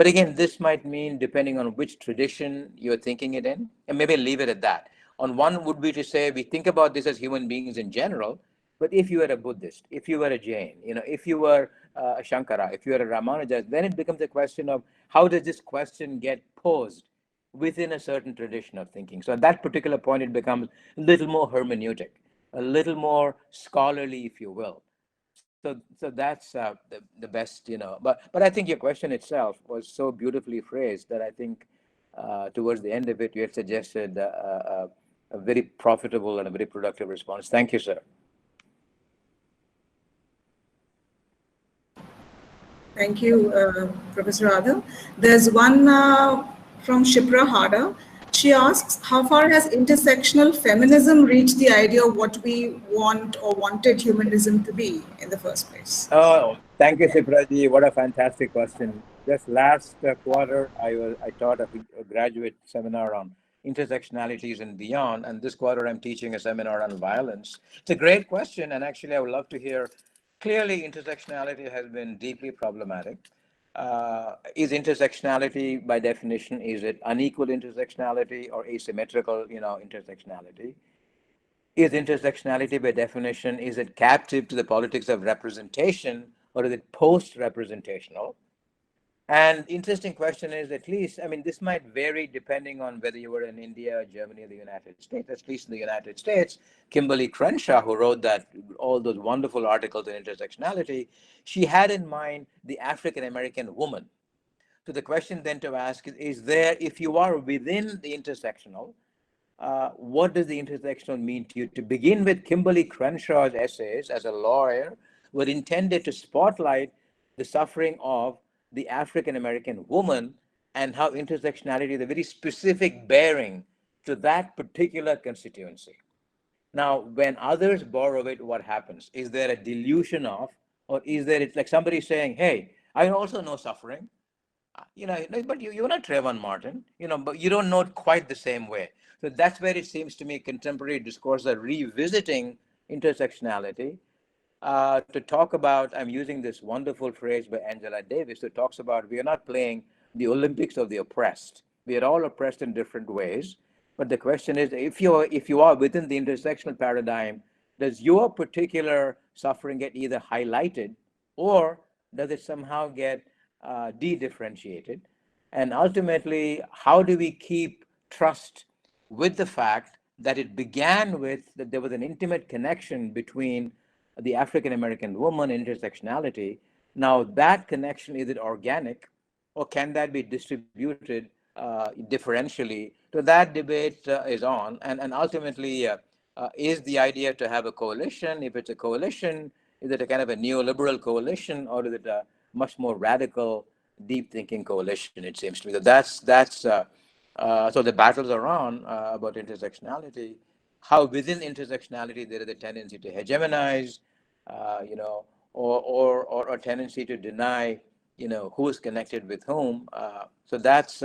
again, this might mean depending on which tradition you're thinking it in, and maybe leave it at that. On one would be to say we think about this as human beings in general, but if you were a Buddhist, if you were a Jain, if you were a Shankara, if you were a Ramanuja, then it becomes a question of how does this question get posed within a certain tradition of thinking. So at that particular point, it becomes a little more hermeneutic, a little more scholarly, if you will. So that's the best, But I think your question itself was so beautifully phrased that I think towards the end of it, you had suggested a very profitable and a very productive response. Thank you, sir. Thank you, Professor Adha. There's one from Shipra Hada. She asks, how far has intersectional feminism reached the idea of what we want or wanted humanism to be in the first place? Oh, thank you, Shipraji. What a fantastic question. Just last quarter, I taught a graduate seminar on intersectionalities and beyond, and this quarter I'm teaching a seminar on violence. It's a great question, and actually I would love to hear. Clearly, intersectionality has been deeply problematic. Is intersectionality, by definition, is it unequal intersectionality or asymmetrical, intersectionality? Is intersectionality, by definition, is it captive to the politics of representation, or is it post-representational? And interesting question is, at least, I mean, this might vary depending on whether you were in India, Germany, or the United States. At least in the United States, Kimberly Crenshaw, who wrote all those wonderful articles on intersectionality, she had in mind the African-American woman. So the question then to ask is there, if you are within the intersectional, what does the intersectional mean to you? To begin with, Kimberly Crenshaw's essays as a lawyer were intended to spotlight the suffering of the African-American woman and how intersectionality is a very specific bearing to that particular constituency. Now, when others borrow it, what happens? Is there a dilution of, or is there, it's like somebody saying, hey, I also know suffering, but you're not Trayvon Martin, but you don't know it quite the same way. So that's where it seems to me contemporary discourse are revisiting intersectionality to talk about, I'm using this wonderful phrase by Angela Davis, who talks about we are not playing the Olympics of the oppressed. We are all oppressed in different ways. But the question is, if you are within the intersectional paradigm, does your particular suffering get either highlighted or does it somehow get de-differentiated? And ultimately, how do we keep trust with the fact that it began with that there was an intimate connection between the African-American woman and intersectionality? Now, that connection, is it organic, or can that be distributed differentially? So that debate is on, and ultimately, is the idea to have a coalition? If it's a coalition, is it a kind of a neoliberal coalition, or is it a much more radical, deep-thinking coalition? It seems to me so the battles are on about intersectionality. How within intersectionality there is a tendency to hegemonize, or a tendency to deny, who is connected with whom. So that's.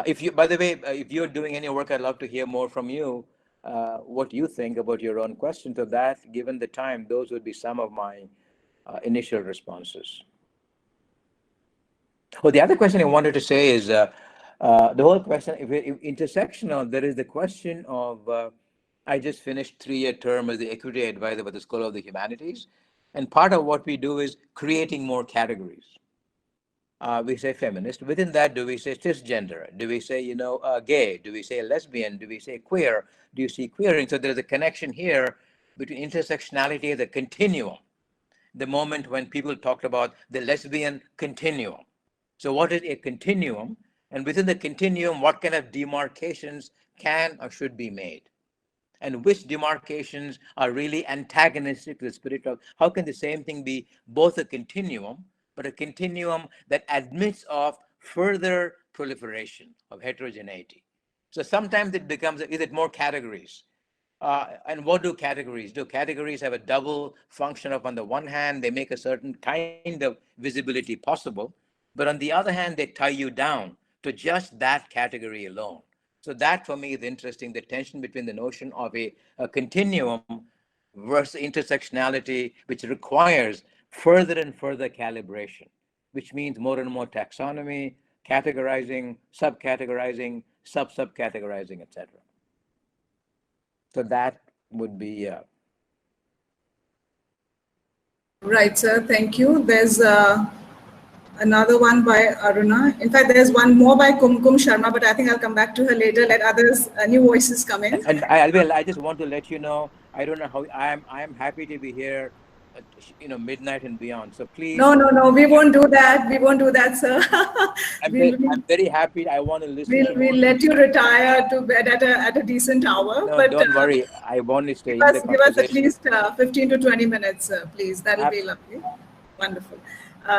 If you, by the way, if you're doing any work, I'd love to hear more from you. What you think about your own question. So that, given the time, those would be some of my initial responses. Oh, the other question I wanted to say is the whole question, if intersectional, there is the question of, I just finished 3-year term as the equity advisor for the School of the Humanities. And part of what we do is creating more categories. we say feminist. Within that, do we say cisgender? Do we say, gay? Do we say lesbian? Do we say queer? Do you see queering? So there's a connection here between intersectionality and the continuum. The moment when people talked about the lesbian continuum. So what is a continuum? And within the continuum, what kind of demarcations can or should be made? And which demarcations are really antagonistic to the spirit of how can the same thing be both a continuum, but a continuum that admits of further proliferation of heterogeneity. So sometimes it becomes, is it more categories? And what do categories do? Categories have a double function of, on the one hand, they make a certain kind of visibility possible, but on the other hand, they tie you down to just that category alone. So that for me is interesting, the tension between the notion of a continuum versus intersectionality, which requires further and further calibration, which means more and more taxonomy, categorizing, subcategorizing, sub-subcategorizing, etc. So that would be. Right, sir. Thank you. There's another one by Aruna. In fact, there's one more by Kumkum Sharma, but I think I'll come back to her later. Let others, new voices come in. And I just want to let you know, I don't know how, I am happy to be here, midnight and beyond. So please. No, we won't do that. We won't do that, sir. I'm very happy. I want to listen. We'll let you retire to bed at a decent hour. No, but don't worry. I want to stay give us at least 15 to 20 minutes, please. That'll be lovely. Wonderful.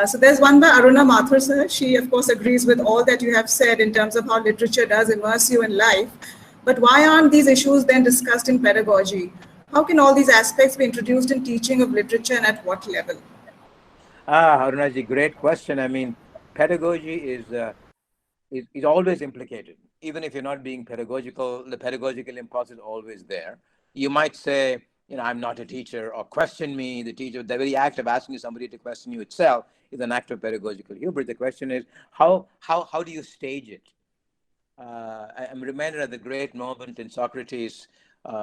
So there's one by Aruna Mathur, sir. She, of course, agrees with all that you have said in terms of how literature does immerse you in life. But why aren't these issues then discussed in pedagogy? How can all these aspects be introduced in teaching of literature and at what level? Arunaji, great question. I mean, pedagogy is always implicated. Even if you're not being pedagogical, the pedagogical impulse is always there. You might say, I'm not a teacher, or question me, the teacher. The very act of asking somebody to question you itself is an act of pedagogical hubris. The question is, how do you stage it? I'm reminded of the great moment in Socrates,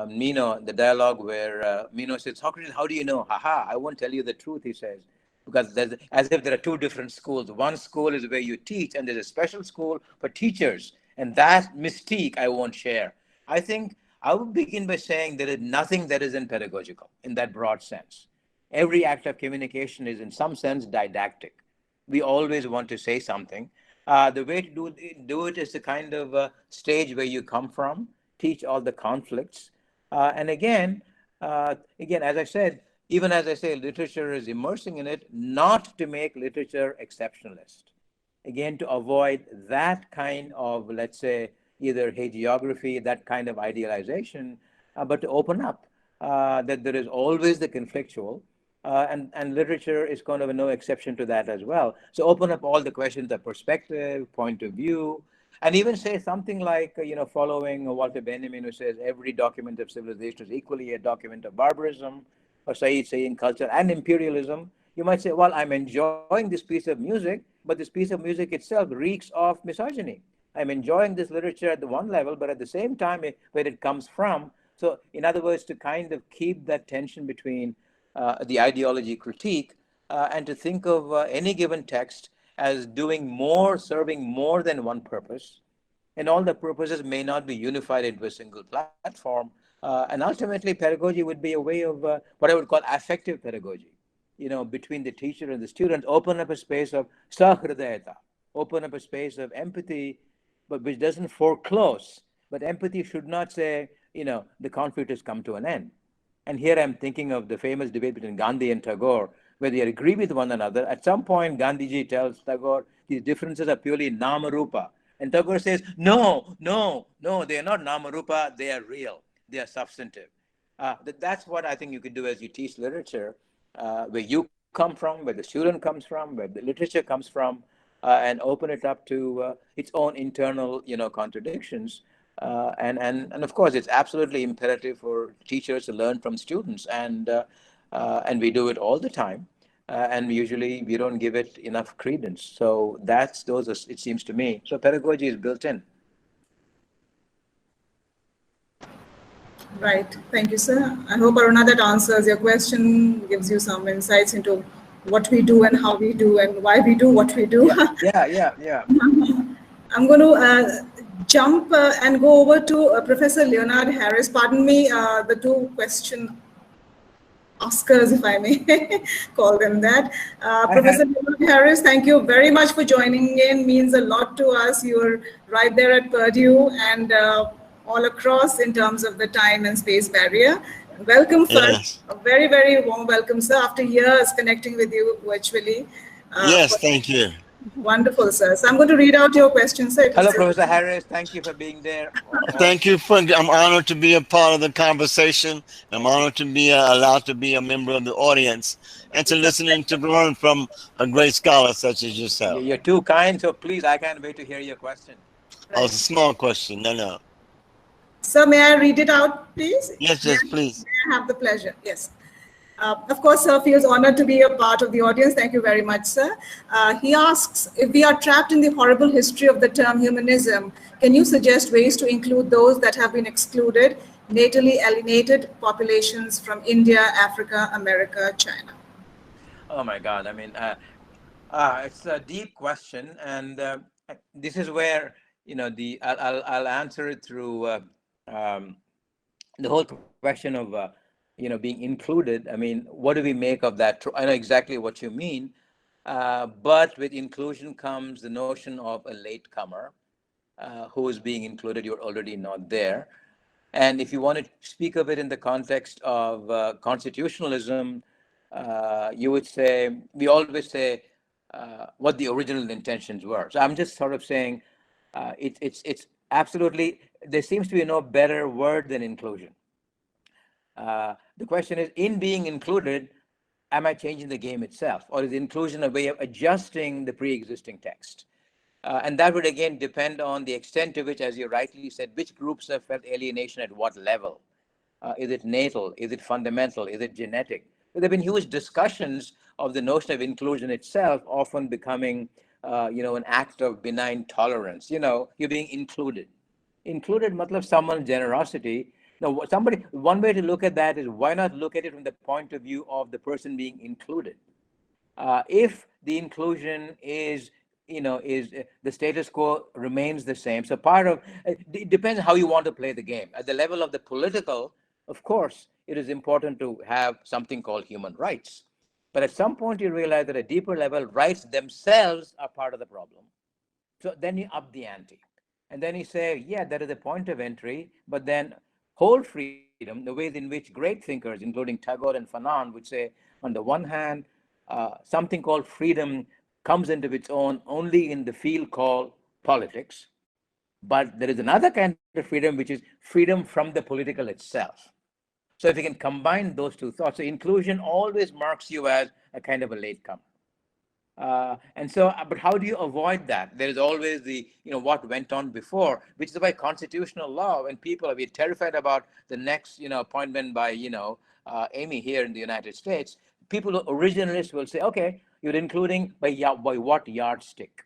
Meno, the dialogue where Meno said, Socrates, how do you know? Haha, I won't tell you the truth, he says. Because there's, as if there are two different schools. One school is where you teach, and there's a special school for teachers. And that mystique I won't share. I think I would begin by saying there is nothing that isn't pedagogical in that broad sense. Every act of communication is in some sense didactic. We always want to say something. The way to do it is the kind of stage where you come from, teach all the conflicts. And again, as I said, even as I say, literature is immersing in it, not to make literature exceptionalist. Again, to avoid that kind of, let's say, either hagiography, that kind of idealization, but to open up that there is always the conflictual, and literature is kind of no exception to that as well. So open up all the questions of perspective, point of view, and even say something like, following Walter Benjamin, who says every document of civilization is equally a document of barbarism, or Said saying culture and imperialism. You might say, well, I'm enjoying this piece of music, but this piece of music itself reeks of misogyny. I'm enjoying this literature at the one level, but at the same time, where it comes from. So in other words, to kind of keep that tension between the ideology critique and to think of any given text as doing more, serving more than one purpose. And all the purposes may not be unified into a single platform. And ultimately, pedagogy would be a way of what I would call affective pedagogy, between the teacher and the student, open up a space of sahridayata, open up a space of empathy, but which doesn't foreclose. But empathy should not say, the conflict has come to an end. And here I'm thinking of the famous debate between Gandhi and Tagore, where they agree with one another. At some point, Gandhiji tells Tagore, these differences are purely nama-rupa. And Tagore says, no, they are not nama-rupa, they are real. They are substantive. That's what I think you could do as you teach literature, where you come from, where the student comes from, where the literature comes from, and open it up to its own internal, contradictions. And of course, it's absolutely imperative for teachers to learn from students, and we do it all the time. And usually we don't give it enough credence. So those are, it seems to me. So pedagogy is built in. Right. Thank you, sir. I hope, Aruna, that answers your question, gives you some insights into what we do and how we do and why we do what we do. Yeah. I'm going to jump and go over to Professor Leonard Harris. Pardon me, the two question Oscars, if I may call them that. Professor Leonard Harris, thank you very much for joining in. Means a lot to us. You're right there at Purdue and all across in terms of the time and space barrier. Welcome first. A very, very warm welcome, sir, after years connecting with you virtually. Yes, thank you. Wonderful, sir. So I'm going to read out your question, sir. Hello, Professor Harris. Thank you for being there. Thank you. I'm honored to be a part of the conversation. I'm honored to be allowed to be a member of the audience and to listen and to learn from a great scholar such as yourself. You're too kind, so please, I can't wait to hear your question. Oh, it's a small question. No. Sir, may I read it out, please? Yes, please. May I have the pleasure? Yes. Of course, sir feels honored to be a part of the audience. Thank you very much, sir. He asks, if we are trapped in the horrible history of the term humanism, can you suggest ways to include those that have been excluded, natally alienated populations from India, Africa, America, China? Oh my God. I mean, it's a deep question. And this is where, I'll answer it through the whole question of, being included. I mean, what do we make of that? I know exactly what you mean, but with inclusion comes the notion of a latecomer who is being included. You're already not there. And if you want to speak of it in the context of constitutionalism, you would say, we always say what the original intentions were. So I'm just sort of saying it's absolutely, there seems to be no better word than inclusion. The question is, in being included, am I changing the game itself? Or is inclusion a way of adjusting the pre-existing text? And that would, again, depend on the extent to which, as you rightly said, which groups have felt alienation at what level? Is it natal? Is it fundamental? Is it genetic? There have been huge discussions of the notion of inclusion itself, often becoming, an act of benign tolerance. You're being included. Included, matlab someone's generosity. Now, one way to look at that is, why not look at it from the point of view of the person being included? If the inclusion is the status quo remains the same. So part of it depends how you want to play the game. At the level of the political, of course, it is important to have something called human rights. But at some point, you realize that at a deeper level, rights themselves are part of the problem. So then you up the ante. And then you say, yeah, that is a point of entry, but then whole freedom, the ways in which great thinkers, including Tagore and Fanon, would say, on the one hand, something called freedom comes into its own only in the field called politics. But there is another kind of freedom, which is freedom from the political itself. So if you can combine those two thoughts, so inclusion always marks you as a kind of a latecomer. But how do you avoid that? There is always the, what went on before, which is why constitutional law, when people are terrified about the next, appointment by, Amy here in the United States, people, originalists will say, okay, you're including by what yardstick?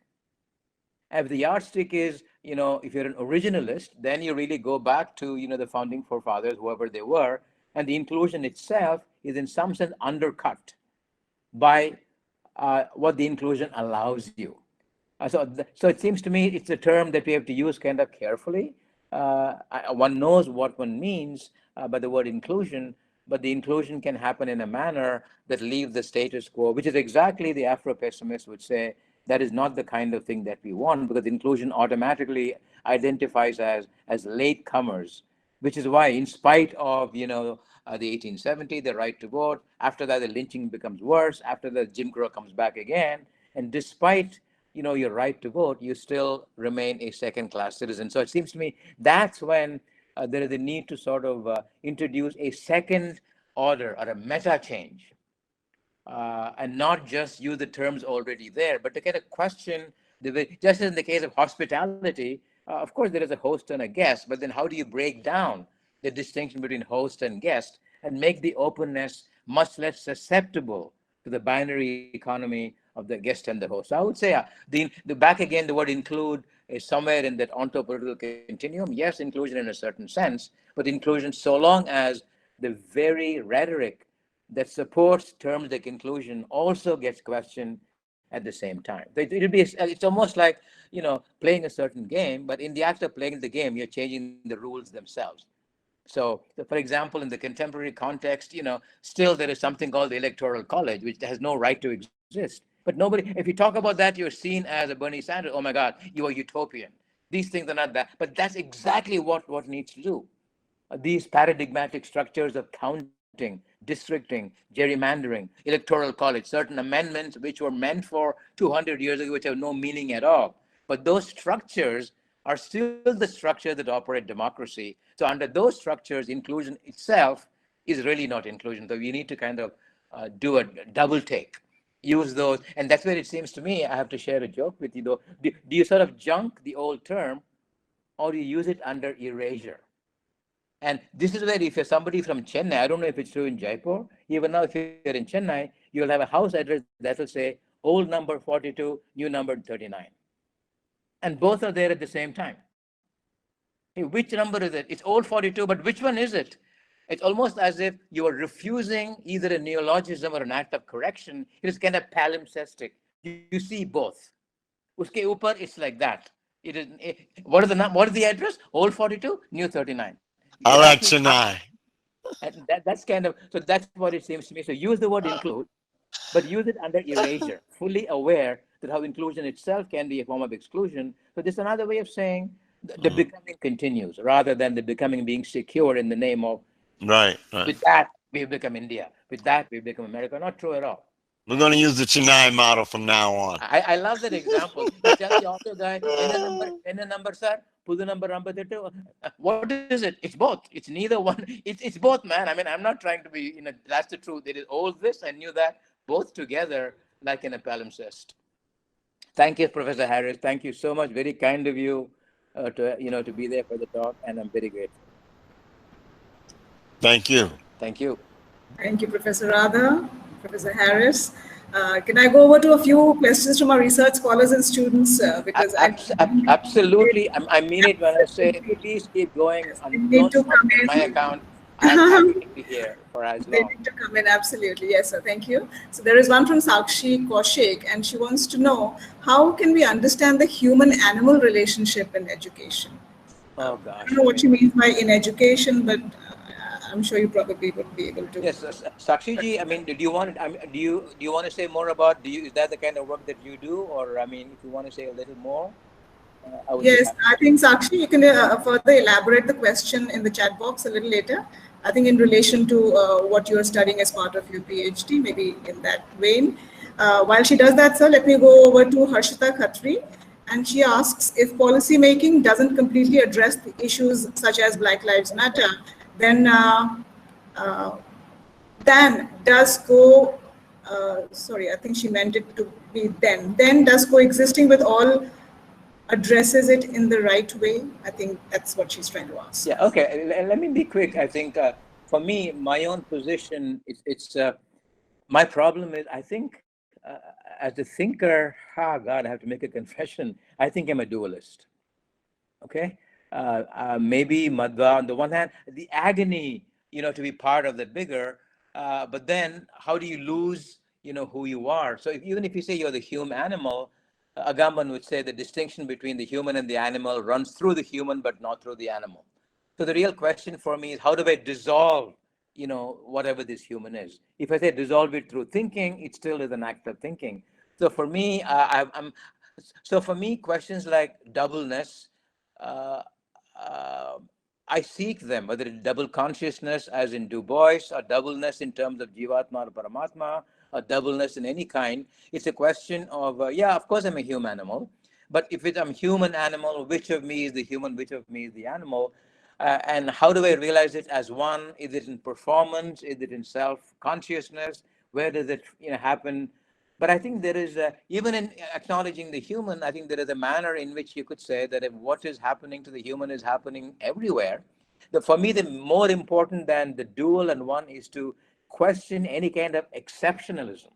If the yardstick is, if you're an originalist, then you really go back to, the founding forefathers, whoever they were, and the inclusion itself is in some sense undercut by what the inclusion allows you. So it seems to me it's a term that we have to use kind of carefully. One knows what one means by the word inclusion, but the inclusion can happen in a manner that leaves the status quo, which is exactly the Afro-pessimist would say, that is not the kind of thing that we want, because inclusion automatically identifies as latecomers, which is why, in spite of, the 1870, the right to vote, after that, the lynching becomes worse, after that, Jim Crow comes back again, and despite, your right to vote, you still remain a second-class citizen. So it seems to me that's when there is a need to sort of introduce a second order or a meta change, and not just use the terms already there, but to kind of question, just as in the case of hospitality, of course, there is a host and a guest, but then how do you break down the distinction between host and guest and make the openness much less susceptible to the binary economy of the guest and the host? So I would say the back again, the word include is somewhere in that ontological continuum. Yes, inclusion in a certain sense, but inclusion so long as the very rhetoric that supports terms like inclusion also gets questioned at the same time. It's almost like, playing a certain game, but in the act of playing the game, you're changing the rules themselves. So, for example, in the contemporary context, still there is something called the Electoral College, which has no right to exist. But nobody, if you talk about that, you're seen as a Bernie Sanders. Oh my God, you are utopian. These things are not that. But that's exactly what needs to do. These paradigmatic structures of counting, districting, gerrymandering, electoral college, certain amendments which were meant for 200 years ago, which have no meaning at all. But those structures are still the structures that operate democracy. So under those structures, inclusion itself is really not inclusion. So we need to kind of do a double take, use those. And that's where it seems to me, I have to share a joke with you though. Do you sort of junk the old term, or you use it under erasure? And this is where if you're somebody from Chennai, I don't know if it's true in Jaipur, even now if you're in Chennai, you'll have a house address that will say old number 42, new number 39. And both are there at the same time. Hey, which number is it? It's old 42, but which one is it? It's almost as if you are refusing either a neologism or an act of correction. It is kind of palimpsestic. You see both. Uske upar, it's like that. It is. What is the address? Old 42, new 39. I like Chennai. And that's kind of, so that's what it seems to me. So use the word include, but use it under erasure, fully aware that how inclusion itself can be a form of exclusion. So this is another way of saying the becoming continues, rather than the becoming being secure in the name of, right. With that, we've become India. With that, we've become America. Not true at all. We're going to use the Chennai model from now on. I love that example. You tell the auto guy, என்ன number, sir? புது number 58. What is it? It's both. It's neither one. It's both, man. I mean, I'm not trying to be, that's the truth. It is all this. I knew that both together, like in a palimpsest. Thank you, Professor Harris. Thank you so much. Very kind of you to be there for the talk, and I'm very grateful. Thank you. Thank you. Thank you, Professor Radha, Professor Harris. Can I go over to a few questions from our research scholars and students? Because absolutely, I mean it when I say, please keep going. Need to come in. My account. I'm happy to be here for as long. They need to come in, absolutely. Yes, sir. Thank you. So there is one from Sakshi Kaushik, and she wants to know, how can we understand the human-animal relationship in education? Oh, gosh. I don't know what she means by in education, but I'm sure you probably would be able to. Yes, Sakshi ji, I mean, do you want to say more about, is that the kind of work that you do? Or, I mean, if you want to say a little more? Yes, I think Sakshi, you can further elaborate the question in the chat box a little later. I think in relation to what you are studying as part of your PhD, maybe in that vein. While she does that, sir, let me go over to Harshita Khatri. And she asks, if policy making doesn't completely address the issues such as Black Lives Matter, then does sorry, I think she meant it to be then does coexisting with all addresses it in the right way? I think that's what she's trying to ask. Yeah, okay, let me be quick. I think for me, my own position, my problem is, I think as a thinker, God, I have to make a confession. I think I'm a dualist, okay? Maybe Madhva, on the one hand, the agony, to be part of the bigger, but then how do you lose, who you are? So even if you say you're the human animal, Agamben would say the distinction between the human and the animal runs through the human, but not through the animal. So the real question for me is, how do I dissolve, whatever this human is? If I say dissolve it through thinking, it still is an act of thinking. So for me, questions like doubleness, I seek them, whether it's double consciousness as in Du Bois, or doubleness in terms of Jivatma or Paramatma, or doubleness in any kind. It's a question of, yeah, of course I'm a human animal, but if I'm human animal, which of me is the human, which of me is the animal? And how do I realize it as one? Is it in performance? Is it in self-consciousness? Where does it happen? But I think there is, even in acknowledging the human, I think there is a manner in which you could say that if what is happening to the human is happening everywhere. For me, the more important than the dual and one is to question any kind of exceptionalism.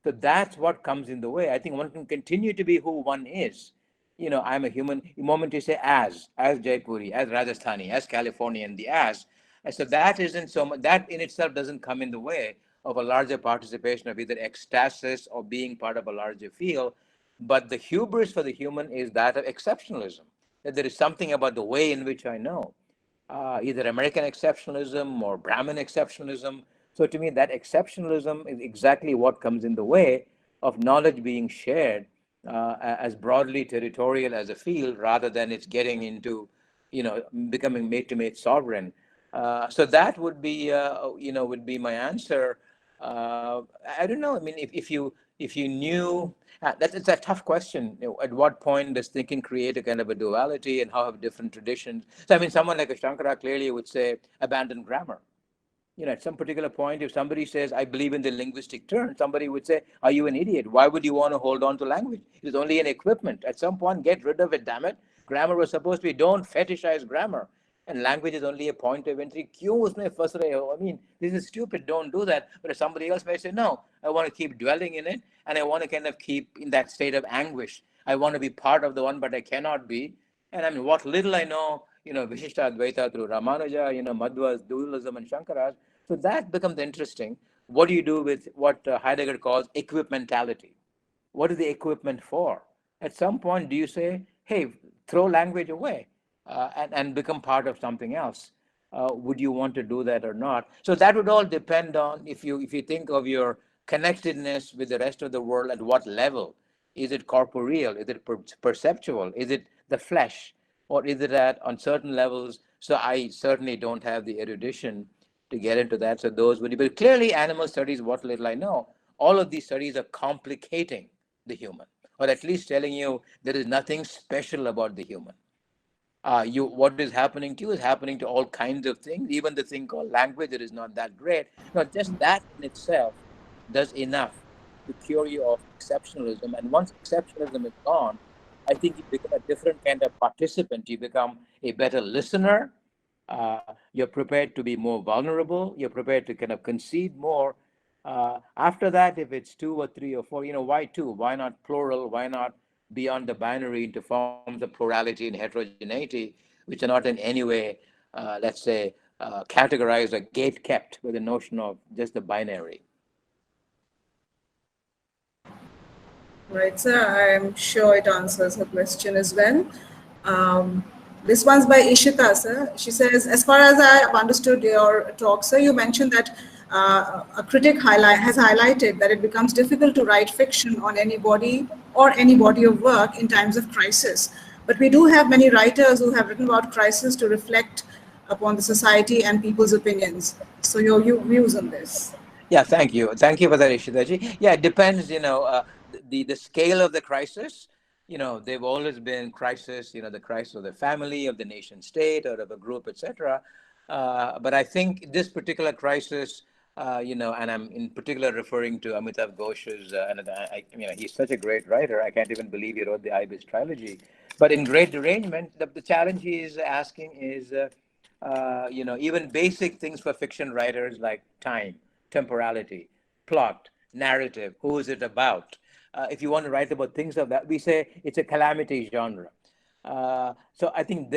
So that's what comes in the way. I think one can continue to be who one is. I'm a human. The moment you say as Jaipuri, as Rajasthani, as Californian, the as. So that isn't so much, that in itself doesn't come in the way of a larger participation of either ecstasis or being part of a larger field. But the hubris for the human is that of exceptionalism, that there is something about the way in which I know, either American exceptionalism or Brahmin exceptionalism. So to me, that exceptionalism is exactly what comes in the way of knowledge being shared as broadly territorial as a field, rather than it's getting into, becoming mate-to-mate sovereign. So that would be, would be my answer. I don't know. I mean, if you knew, it's a tough question. At what point does thinking create a kind of a duality, and how have different traditions? So I mean, someone like a Shankara clearly would say abandon grammar. At some particular point, if somebody says, I believe in the linguistic turn, somebody would say, are you an idiot? Why would you want to hold on to language? It is only an equipment. At some point, get rid of it, damn it. Grammar was supposed to be, don't fetishize grammar. And language is only a point of entry. I mean, this is stupid, don't do that. But somebody else may say, no, I want to keep dwelling in it, and I want to kind of keep in that state of anguish. I want to be part of the one, but I cannot be. And I mean, what little I know, Vishishta Advaita through Ramanuja, Madhva's dualism and Shankara's. So that becomes interesting. What do you do with what Heidegger calls equipmentality? What is the equipment for? At some point, do you say, hey, throw language away and become part of something else? Would you want to do that or not? So that would all depend on if you think of your connectedness with the rest of the world, at what level. Is it corporeal? Is it perceptual? Is it the flesh? Or is it at on certain levels? So I certainly don't have the erudition to get into that. So those would be, but clearly animal studies, what little I know, all of these studies are complicating the human, or at least telling you there is nothing special about the human. What is happening to you is happening to all kinds of things, even the thing called language that is not that great. No, just that in itself does enough to cure you of exceptionalism. And once exceptionalism is gone, I think you become a different kind of participant. You become a better listener. You're prepared to be more vulnerable. You're prepared to kind of concede more. After that, if it's 2 or 3 or 4, why 2? Why not plural? Why not beyond the binary into forms of plurality and heterogeneity, which are not in any way, let's say, categorized or gate kept with the notion of just the binary. Right, sir. I'm sure it answers her question as well. This one's by Ishita, sir. She says, as far as I understood your talk, sir, you mentioned that a critic has highlighted that it becomes difficult to write fiction on any body or any body of work in times of crisis. But we do have many writers who have written about crisis to reflect upon the society and people's opinions. So your views on this? Yeah, thank you. Thank you for that, Ishitaji. Yeah, it depends, the scale of the crisis. They've always been crisis, the crisis of the family, of the nation state, or of a group, etc. But I think this particular crisis, and I'm in particular referring to Amitav Ghosh's, he's such a great writer. I can't even believe he wrote the IBIS trilogy. But in Great Derangement, the challenge he is asking is, even basic things for fiction writers like time, temporality, plot, narrative, who is it about? If you want to write about things of that, we say it's a calamity genre. So I think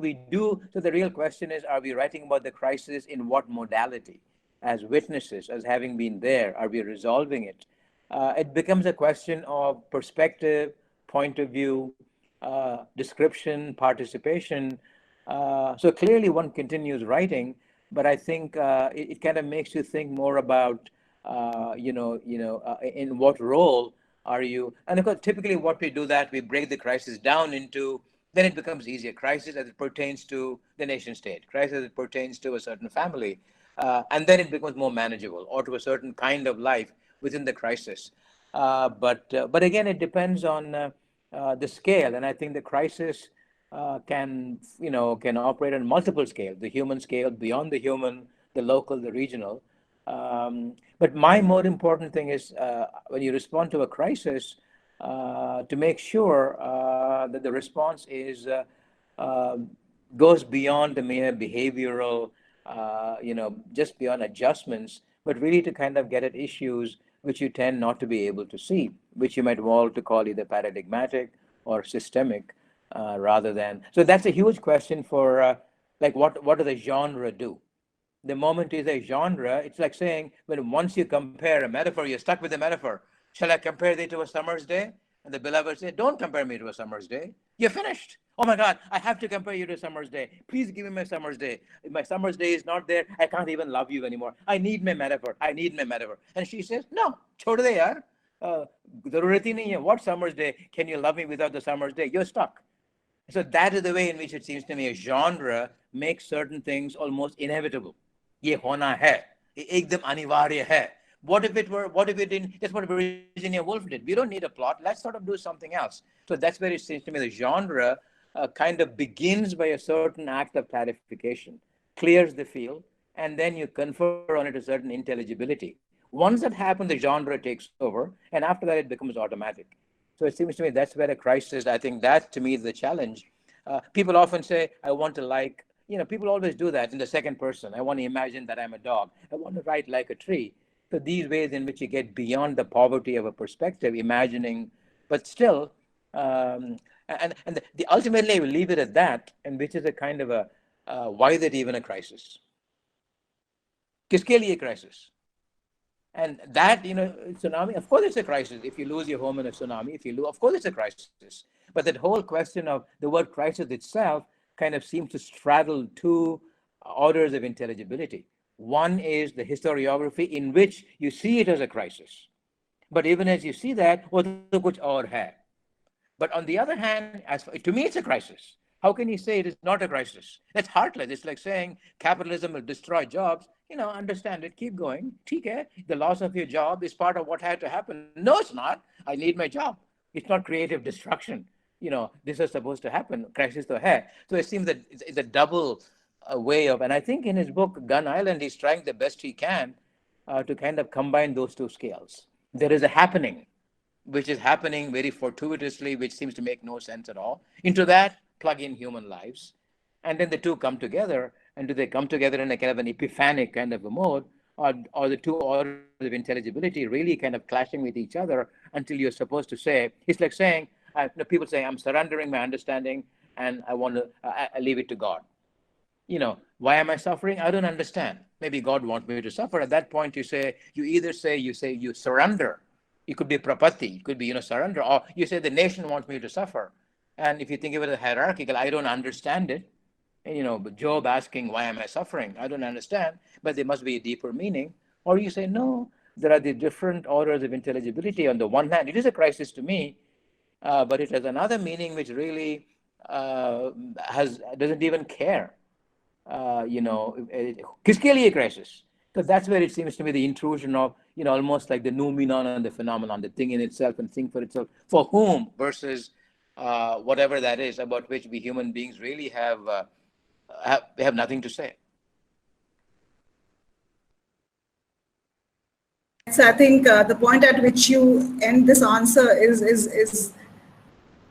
we do. So the real question is, are we writing about the crisis in what modality? As witnesses, as having been there, are we resolving it? It becomes a question of perspective, point of view, description, participation. So clearly one continues writing, but I think it kind of makes you think more about, in what role are you? And of course, typically what we do that, we break the crisis down into, then it becomes easier. Crisis as it pertains to the nation state, crisis as it pertains to a certain family, and then it becomes more manageable, or to a certain kind of life within the crisis. But again, it depends on the scale, and I think the crisis can operate on multiple scales: the human scale, beyond the human, the local, the regional. But my more important thing is when you respond to a crisis, to make sure that the response is goes beyond the mere behavioral, just beyond adjustments, but really to kind of get at issues which you tend not to be able to see, which you might want to call either paradigmatic or systemic, rather than. So that's a huge question for like what do the genre do? The moment you say genre, it's like saying, when once you compare a metaphor, you're stuck with the metaphor. Shall I compare thee to a summer's day? And the beloved said, don't compare me to a summer's day. You're finished. Oh my God, I have to compare you to a summer's day. Please give me my summer's day. If my summer's day is not there, I can't even love you anymore. I need my metaphor. I need my metaphor. And she says, no, chhod de yaar. Zarurati nahi hai. What summer's day? Can you love me without the summer's day? You're stuck. So that is the way in which it seems to me a genre makes certain things almost inevitable. ये होना है, ये एकदम अनिवार्य है. What if it didn't? That's what Virginia Woolf did. We don't need a plot. Let's sort of do something else. So that's where it seems to me the genre kind of begins by a certain act of clarification, clears the field, and then you confer on it a certain intelligibility. Once that happens, the genre takes over, and after that, it becomes automatic. So it seems to me that's where a crisis, I think that to me is the challenge. People often say, I want to like, people always do that in the second person. I want to imagine that I'm a dog. I want to write like a tree. So these ways in which you get beyond the poverty of a perspective, imagining, but still, ultimately we leave it at that, and which is a kind of a, why is it even a crisis? Kiske liye crisis? And that, tsunami, of course it's a crisis. If you lose your home in a tsunami, of course it's a crisis. But that whole question of the word crisis itself kind of seems to straddle two orders of intelligibility. One is the historiography in which you see it as a crisis. But even as you see that, kuch aur hai. But on the other hand, to me, it's a crisis. How can you say it is not a crisis? That's heartless. It's like saying capitalism will destroy jobs. Understand it, keep going. ठीक है, the loss of your job is part of what had to happen. No, it's not. I need my job. It's not creative destruction. This is supposed to happen. Crisis to hai. So it seems that it's a double way of, and I think in his book, Gun Island, he's trying the best he can to kind of combine those two scales. There is a happening, which is happening very fortuitously, which seems to make no sense at all. Into that, plug in human lives. And then the two come together. And do they come together in a kind of an epiphanic kind of a mode, or the two orders of intelligibility really kind of clashing with each other until you're supposed to say, it's like saying, people say, I'm surrendering my understanding and I want to I leave it to God. Why am I suffering? I don't understand. Maybe God wants me to suffer. At that point, you surrender. It could be prapatti, it could be, surrender, or you say the nation wants me to suffer. And if you think of it as hierarchical, I don't understand it. Job asking, why am I suffering? I don't understand, but there must be a deeper meaning. Or you say, no, there are the different orders of intelligibility. On the one hand, it is a crisis to me, but it has another meaning which really doesn't even care. Kiske liye crisis? So that's where it seems to me the intrusion of, almost like the noumenon and the phenomenon, the thing in itself and thing for itself, for whom versus whatever that is about which we human beings really have nothing to say. So I think the point at which you end this answer is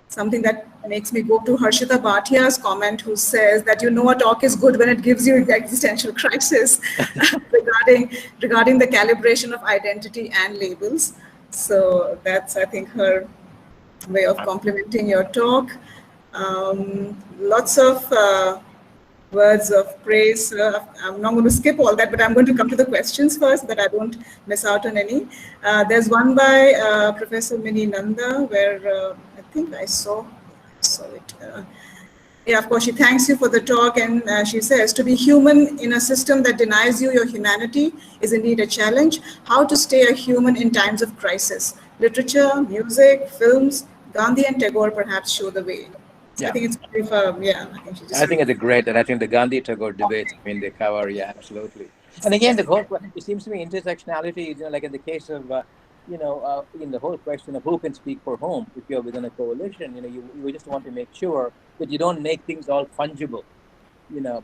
something that makes me go to Harshita Bhattia's comment, who says that a talk is good when it gives you the existential crisis regarding the calibration of identity and labels. So that's, I think, her way of complimenting your talk. Lots of words of praise. I'm not going to skip all that, but I'm going to come to the questions first, so that I don't miss out on any. There's one by Professor Mini Nanda, where I think I saw it. Yeah, of course, she thanks you for the talk, and she says, to be human in a system that denies you your humanity is indeed a challenge. How to stay a human in times of crisis? Literature, music, films, Gandhi and Tagore perhaps show the way. So yeah. I think it's pretty firm. Yeah, I think it's great, and I think the Gandhi Tagore debates, they cover, yeah, absolutely. And again, the whole, it seems to me intersectionality, like in the case of, in the whole question of who can speak for whom, if you're within a coalition, you just want to make sure that you don't make things all fungible,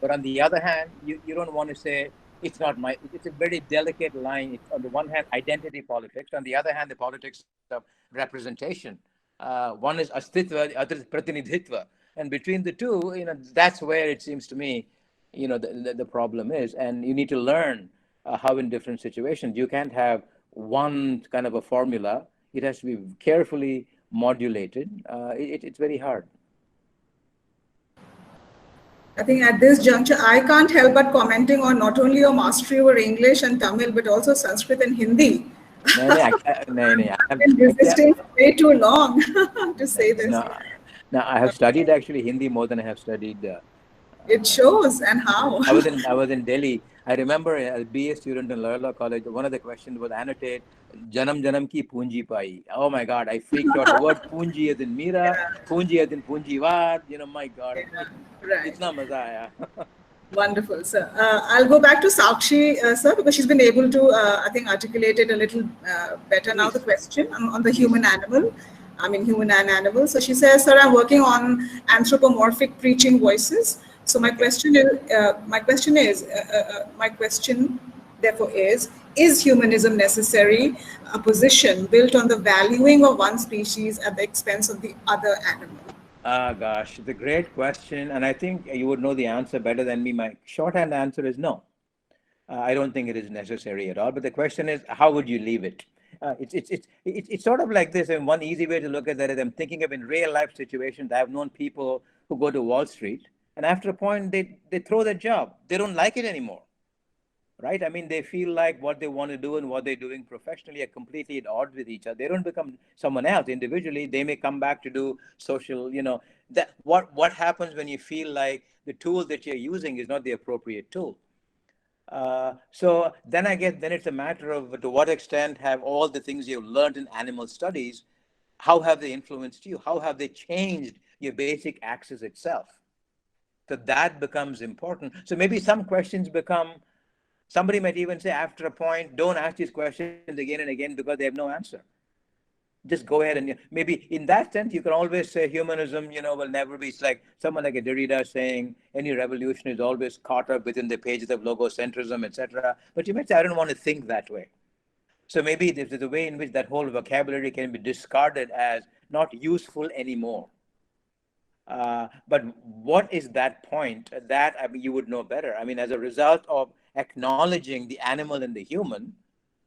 but on the other hand, you don't want to say, it's not it's a very delicate line. It's, on the one hand, identity politics, on the other hand, the politics of representation. One is astitva, the other is pratinidhitva. And between the two, that's where it seems to me, the problem is. And you need to learn how in different situations, you can't have one kind of a formula. It has to be carefully modulated. It's very hard. I think at this juncture, I can't help but commenting on not only your mastery over English and Tamil, but also Sanskrit and Hindi. I've Been resisting way too long to say this. no, I have studied actually Hindi more than I have studied. It shows, and how. I was in Delhi. I remember as a BA student in Loyola College, one of the questions was annotate Janam Janam ki Punji Pai. Oh my God, I freaked out. The word Punji as in Mira, Punji as in Punjiwad. My God, Right. itna maza aaya. Wonderful, sir. I'll go back to Sakshi, sir, because she's been able to, I think, articulate it a little better now, the question on the human animal. I mean, human and animal. So she says, sir, I'm working on anthropomorphic preaching voices. So my question therefore is humanism necessary, a position built on the valuing of one species at the expense of the other animal? Gosh, it's a great question. And I think you would know the answer better than me. My shorthand answer is no. I don't think it is necessary at all. But the question is, how would you leave it? It's sort of like this. And one easy way to look at that is I'm thinking of in real life situations. I've known people who go to Wall Street, and after a point, they throw their job. They don't like it anymore. Right? I mean, they feel like what they want to do and what they're doing professionally are completely at odds with each other. They don't become someone else individually. They may come back to do social, that what happens when you feel like the tool that you're using is not the appropriate tool. So then then it's a matter of to what extent have all the things you've learned in animal studies, how have they influenced you? How have they changed your basic axis itself? So that becomes important. So maybe some questions become, somebody might even say after a point, don't ask these questions again and again because they have no answer. Just go ahead and maybe in that sense, you can always say humanism, will never be. It's like someone like a Derrida saying any revolution is always caught up within the pages of logocentrism, etc. But you might say, I don't want to think that way. So maybe there's a way in which that whole vocabulary can be discarded as not useful anymore. But what is that point? That, I mean, you would know better. I mean, as a result of acknowledging the animal and the human,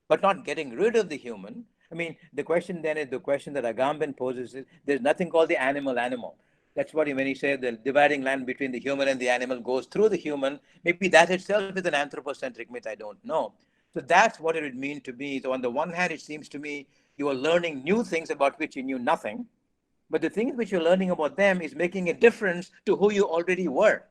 but not getting rid of the human. I mean, the question then is the question that Agamben poses is, there's nothing called the animal. That's what when he said the dividing line between the human and the animal goes through the human. Maybe that itself is an anthropocentric myth, I don't know. So that's what it would mean to me. So on the one hand, it seems to me you are learning new things about which you knew nothing. But the things which you're learning about them is making a difference to who you already were.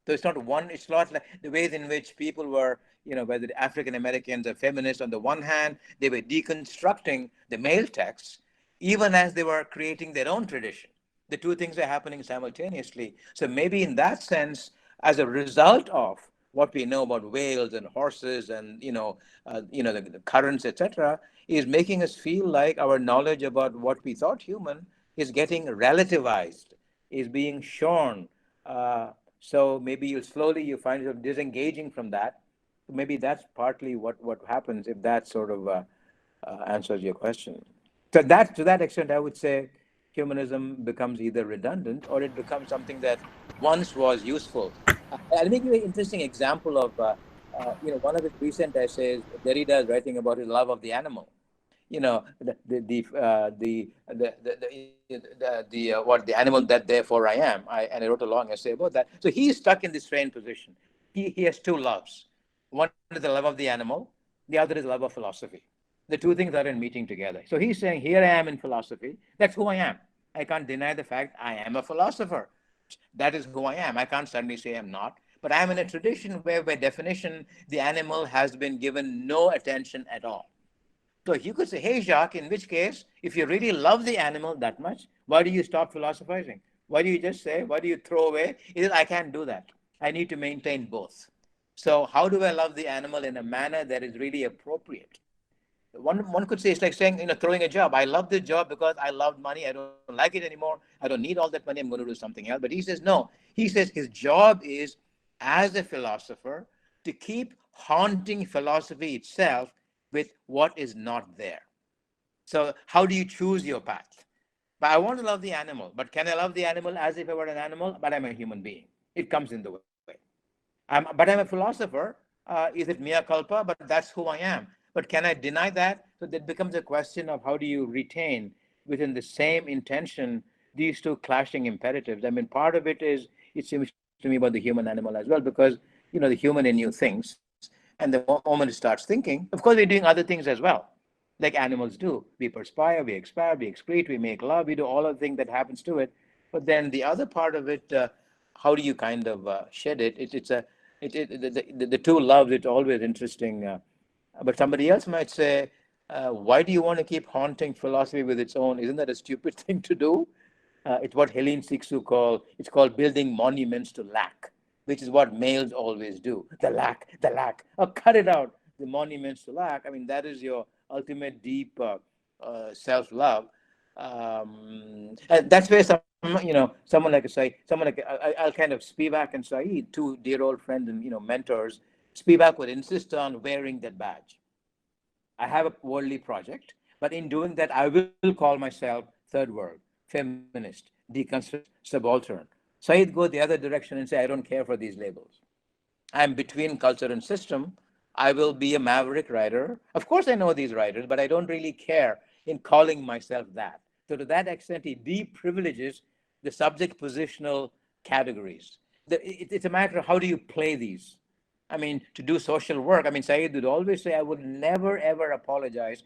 So it's not like the ways in which people were, whether the African Americans or feminists, on the one hand, they were deconstructing the male texts, even as they were creating their own tradition. The two things are happening simultaneously. So maybe in that sense, as a result of what we know about whales and horses and, the currents, etc., is making us feel like our knowledge about what we thought human is getting relativized, is being shorn. So maybe you find yourself disengaging from that. Maybe that's partly what happens if that sort of answers your question. So to that extent, I would say humanism becomes either redundant or it becomes something that once was useful. I'll make you an interesting example of, one of his recent essays. Derrida is writing about his love of the animal. The animal that therefore I am. And I wrote a long essay about that. So he's stuck in this strange position. He has two loves. One is the love of the animal. The other is love of philosophy. The two things aren't meeting together. So he's saying, here I am in philosophy. That's who I am. I can't deny the fact I am a philosopher. That is who I am. I can't suddenly say I'm not. But I'm in a tradition where, by definition, the animal has been given no attention at all. So you could say, hey, Jacques, in which case, if you really love the animal that much, why do you stop philosophizing? Why do you just say, why do you throw away? I can't do that. I need to maintain both. So how do I love the animal in a manner that is really appropriate? One could say it's like saying, throwing a job. I love this job because I love money. I don't like it anymore. I don't need all that money. I'm going to do something else. But he says, no. He says his job is, as a philosopher, to keep haunting philosophy itself with what is not there. So how do you choose your path? But I want to love the animal. But can I love the animal as if I were an animal? But I'm a human being. It comes in the way. But I'm a philosopher. Is it mea culpa? But that's who I am. But can I deny that? So that becomes a question of how do you retain within the same intention these two clashing imperatives. I mean, part of it is, it seems to me about the human animal as well, because, the human in you thinks, and the moment it starts thinking, of course, we're doing other things as well, like animals do. We perspire, we expire, we excrete, we make love, we do all of the things that happens to it. But then the other part of it, how do you kind of shed it? The two loves, it's always interesting. But somebody else might say, why do you want to keep haunting philosophy with its own? Isn't that a stupid thing to do? It's what Helene Sixu it's called building monuments to lack, which is what males always do. The lack. Oh, cut it out. The monuments to lack. I mean, that is your ultimate deep self-love. And that's where someone like I'll kind of Spivak and Saeed, two dear old friends and, mentors. Spivak would insist on wearing that badge. I have a worldly project, but in doing that, I will call myself third world, feminist, deconstruct, subaltern. Saeed go the other direction and say, I don't care for these labels. I'm between culture and system. I will be a maverick writer. Of course, I know these writers, but I don't really care in calling myself that. So to that extent, he deprivileges the subject positional categories. It's a matter of how do you play these? I mean, to do social work, Saeed would always say, I would never, ever apologize,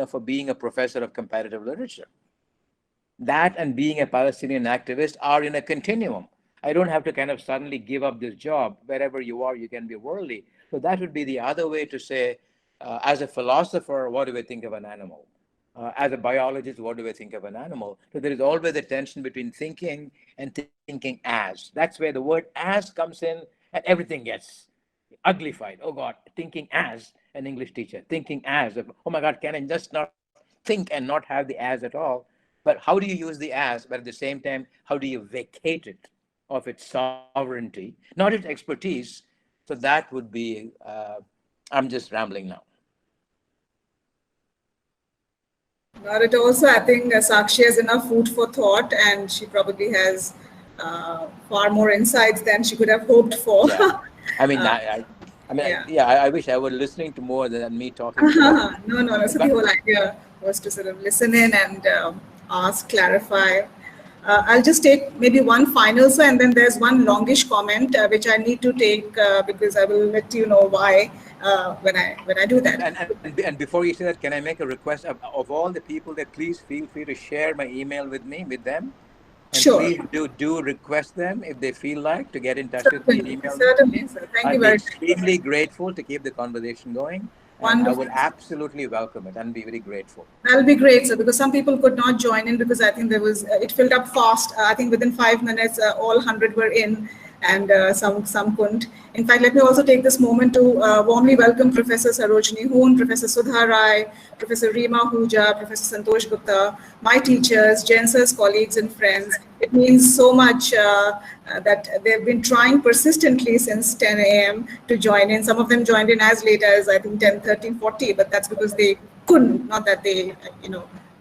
for being a professor of comparative literature. That and being a Palestinian activist are in a continuum. I don't have to kind of suddenly give up this job. Wherever you are, you can be worldly. So that would be the other way to say, as a philosopher, what do I think of an animal? As a biologist, what do I think of an animal? So there is always a tension between thinking and thinking as. That's where the word as comes in, and everything gets uglified. Oh God, thinking as an English teacher, thinking as, oh my God, can I just not think and not have the as at all? But how do you use the as, but at the same time, how do you vacate it of its sovereignty, not its expertise? So that would be, I'm just rambling now. But it also, I think Sakshi has enough food for thought, and she probably has far more insights than she could have hoped for. Yeah. I wish I were listening to more than me talking. No. So the whole idea was to sort of listen in and ask, clarify. I'll just take maybe one final, sir, and then there's one longish comment which I need to take because I will let you know why when I do that. And before you say that, can I make a request of all the people that please feel free to share my email with them? And sure. Please do request them if they feel like to get in touch with me. Email Certainly, sir. Thank you very much. I'd be extremely grateful to keep the conversation going. And I would absolutely welcome it and be very grateful. That'll be great, sir, because some people could not join in because I think there was, it filled up fast. I think within 5 minutes, all 100 were in, and some couldn't. In fact, let me also take this moment to warmly welcome Professor Sarojini Hoon, Professor Sudha Rai, Professor Reema Huja, Professor Santosh Gupta, my teachers, Jain sir's colleagues and friends. It means so much that they've been trying persistently since 10 a.m. to join in. Some of them joined in as late as, I think, 10:30, 40, but that's because they couldn't, not that they,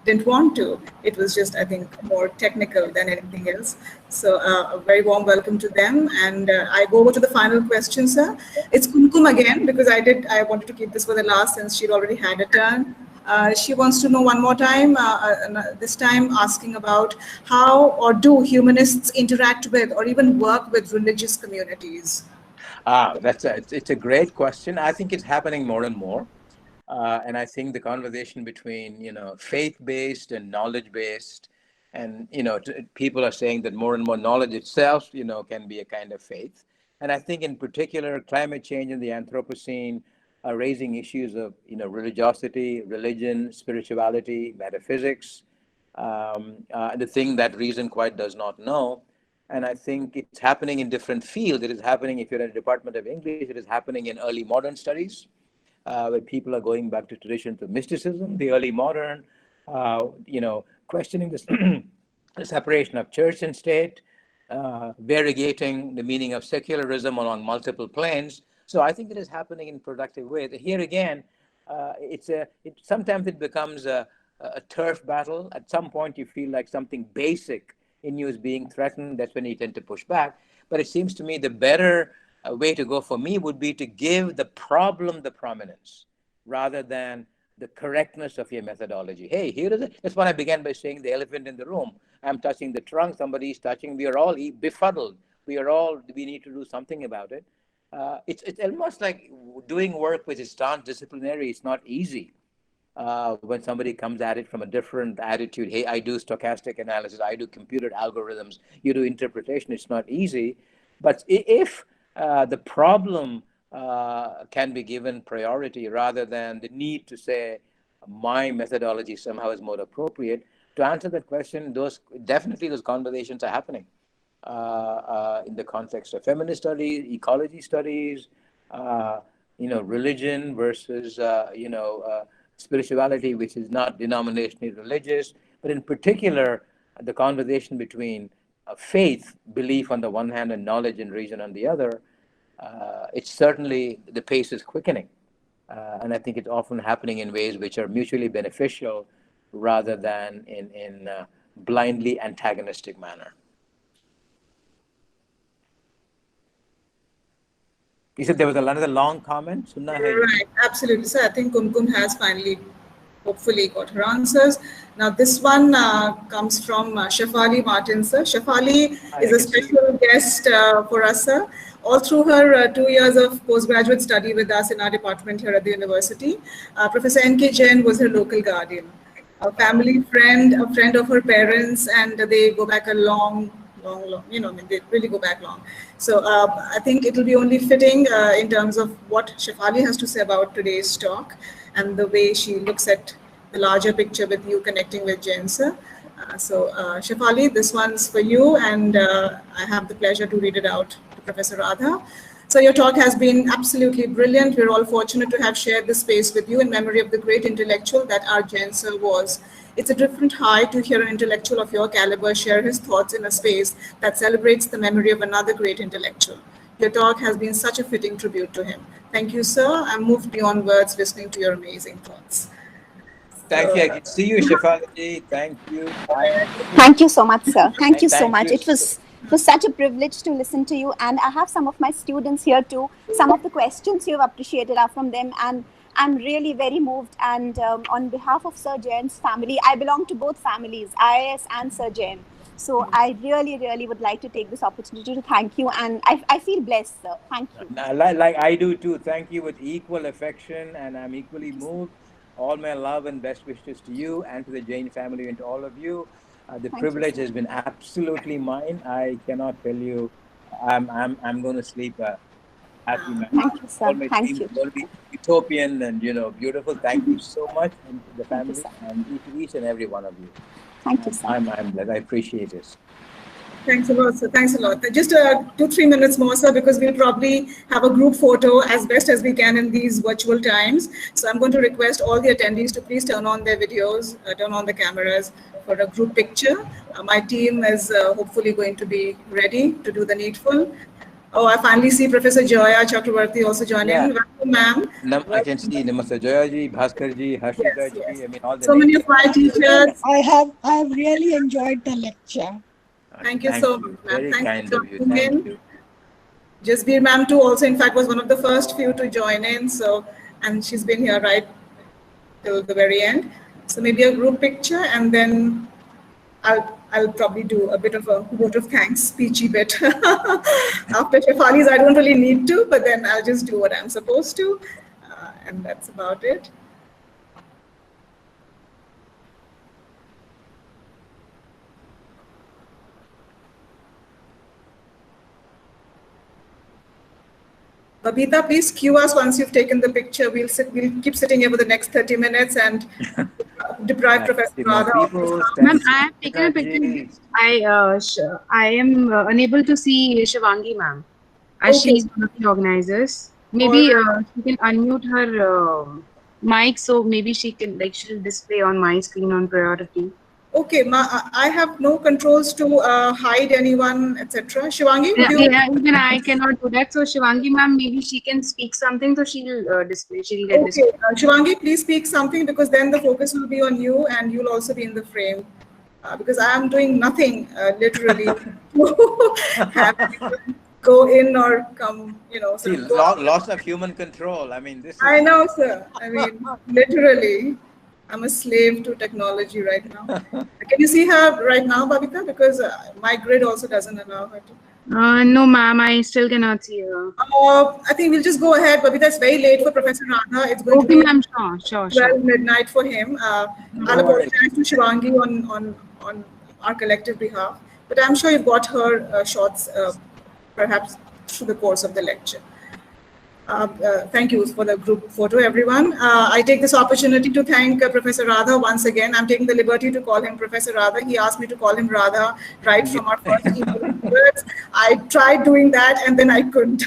didn't want to. It was just, I think, more technical than anything else. So a very warm welcome to them. And I go over to the final question, sir. It's Kumkum again, because I wanted to keep this for the last since she'd already had a turn. She wants to know one more time, this time asking about how or do humanists interact with or even work with religious communities? It's a great question. I think it's happening more and more. And I think the conversation between, faith-based and knowledge-based, and, people are saying that more and more knowledge itself, can be a kind of faith. And I think in particular, climate change and the Anthropocene are raising issues of, religiosity, religion, spirituality, metaphysics, the thing that reason quite does not know. And I think it's happening in different fields. It is happening, if you're in the Department of English, it is happening in early modern studies, where people are going back to traditions of mysticism, the early modern, questioning this, the separation of church and state, variegating the meaning of secularism along multiple planes. So I think it is happening in productive ways. Here again, sometimes it becomes a turf battle. At some point, you feel like something basic in you is being threatened. That's when you tend to push back. But it seems to me the better way to go for me would be to give the problem the prominence rather than the correctness of your methodology. Hey, here is it. That's when I began by saying the elephant in the room. I'm touching the trunk, somebody's touching, we are all befuddled. we need to do something about it. It's almost like doing work which is transdisciplinary. It's not easy. When somebody comes at it from a different attitude, hey, I do stochastic analysis, I do computed algorithms, you do interpretation, it's not easy. But if the problem can be given priority rather than the need to say my methodology somehow is more appropriate, to answer that question, those conversations are happening in the context of feminist studies, ecology studies, religion versus spirituality, which is not denominationally religious, but in particular, the conversation between faith, belief on the one hand, and knowledge and reason on the other, it's certainly, the pace is quickening. And I think it's often happening in ways which are mutually beneficial rather than in blindly antagonistic manner. You said there was another long comment? Right, absolutely. So I think Kumkum has finally, hopefully, got her answers. Now, this one comes from Shefali Martin, sir. Shefali is a special guest for us, sir. All through her 2 years of postgraduate study with us in our department here at the university, Professor N.K. Jain was her local guardian, a family friend, a friend of her parents, and they go back a long, they really go back long. So I think it will be only fitting in terms of what Shefali has to say about today's talk and the way she looks at the larger picture with you connecting with Jain, sir. So Shefali, this one's for you, and I have the pleasure to read it out to Professor Radha. So your talk has been absolutely brilliant. We're all fortunate to have shared this space with you in memory of the great intellectual that our Jain sir was. It's a different high to hear an intellectual of your caliber share his thoughts in a space that celebrates the memory of another great intellectual. Your talk has been such a fitting tribute to him. Thank you, sir. I'm moved beyond words listening to your amazing thoughts. Thank you. I can see you, Shefali. Thank you. Thank you so much, sir. Thank you so much. It was such a privilege to listen to you. And I have some of my students here too. Some of the questions you've appreciated are from them. And I'm really very moved. And on behalf of Sir Jain's family, I belong to both families, IIS and Sir Jain. So I really, really would like to take this opportunity to thank you. And I feel blessed, sir. Thank you. Like I do too. Thank you with equal affection. And I'm equally moved. All my love and best wishes to you and to the Jain family and to all of you. The privilege has been absolutely mine. I cannot tell you. I'm going to sleep happy, man. Thank you, sir. All my Thank dreams you. will be utopian and beautiful. Thank you so much, and to the family and to each and every one of you. Thank you, sir. I'm glad. I appreciate this. Thanks a lot, sir. Thanks a lot. Just 2-3 minutes more, sir, because we'll probably have a group photo as best as we can in these virtual times. So I'm going to request all the attendees to please turn on their videos, turn on the cameras for a group picture. My team is hopefully going to be ready to do the needful. Oh, I finally see Professor Joya Chakravarti also joining. Yeah. Welcome, ma'am. I can see Namaste Joya ji, Bhaskar ji, Harshita ji. Yes. I mean, all the so many of my teachers. I have really enjoyed the lecture. Thank you so much, ma'am. Very Thanks kind for of you. joining Thank in. you. Jasbir ma'am too also in fact was one of the first few to join in. So, and she's been here right till the very end. So maybe a group picture, and then I'll probably do a bit of a vote of thanks speechy bit. After Shefali's, I don't really need to, but then I'll just do what I'm supposed to. And that's about it. Babita, please cue us once you've taken the picture. We'll keep sitting here for the next 30 minutes and deprive Professor Radha. Ma'am, I have taken a picture. I am unable to see Shivangi, ma'am, as Okay. she's one of the organizers. Maybe she can unmute her mic, so maybe she can she'll display on my screen on priority. Okay, I have no controls to hide anyone, etc. Shivangi, would you? Yeah, even I cannot do that. So Shivangi, ma'am, maybe she can speak something, so she'll display. She'll get Okay, Shivangi, please speak something, because then the focus will be on you and you'll also be in the frame. Because I am doing nothing literally to have people go in or come, See, loss of human control. I mean, this is... I know, sir. I mean, literally, I'm a slave to technology right now. Can you see her right now, Babita? Because my grid also doesn't allow her to. No, ma'am, I still cannot see her. I think we'll just go ahead, Babita. It's very late for Professor Radha. It's going to Okay, be ma'am, sure. 12 midnight for him. I'll No worries. apologize to Shivangi on our collective behalf, but I'm sure you've got her shots perhaps through the course of the lecture. Thank you for the group photo, everyone. I take this opportunity to thank Professor Radha once again. I'm taking the liberty to call him Professor Radha. He asked me to call him Radha right from our first email. I tried doing that and then I couldn't.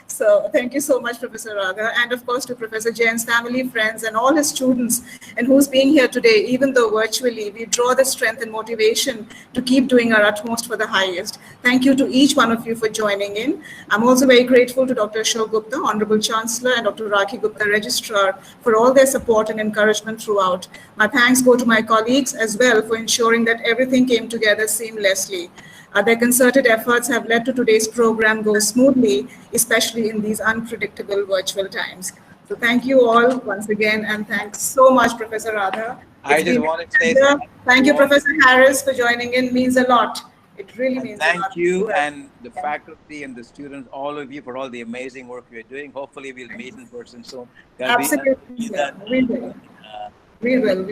So thank you so much, Professor Radha. And of course to Professor Jain's family, friends, and all his students, and who's being here today, even though virtually, we draw the strength and motivation to keep doing our utmost for the highest. Thank you to each one of you for joining in. I'm also very grateful to Dr. Ashok Gupta, Honorable Chancellor, and Dr. Rakhi Gupta, Registrar, for all their support and encouragement throughout. My thanks go to my colleagues as well for ensuring that everything came together seamlessly. Their concerted efforts have led to today's program go smoothly, especially in these unpredictable virtual times. So thank you all once again, and thanks so much, Professor Radha. I just want to say thank you, Professor Harris, for joining in. Means a lot. It really means a lot. Thank you and the faculty and the students, all of you, for all the amazing work you're doing. Hopefully we'll meet in person soon. Absolutely, we will. We will.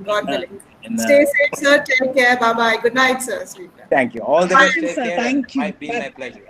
God willing. Stay safe, sir. Take care. Bye-bye. Good night, sir. Thank you. All the best. Take Sir, care. thank you. It might be my pleasure.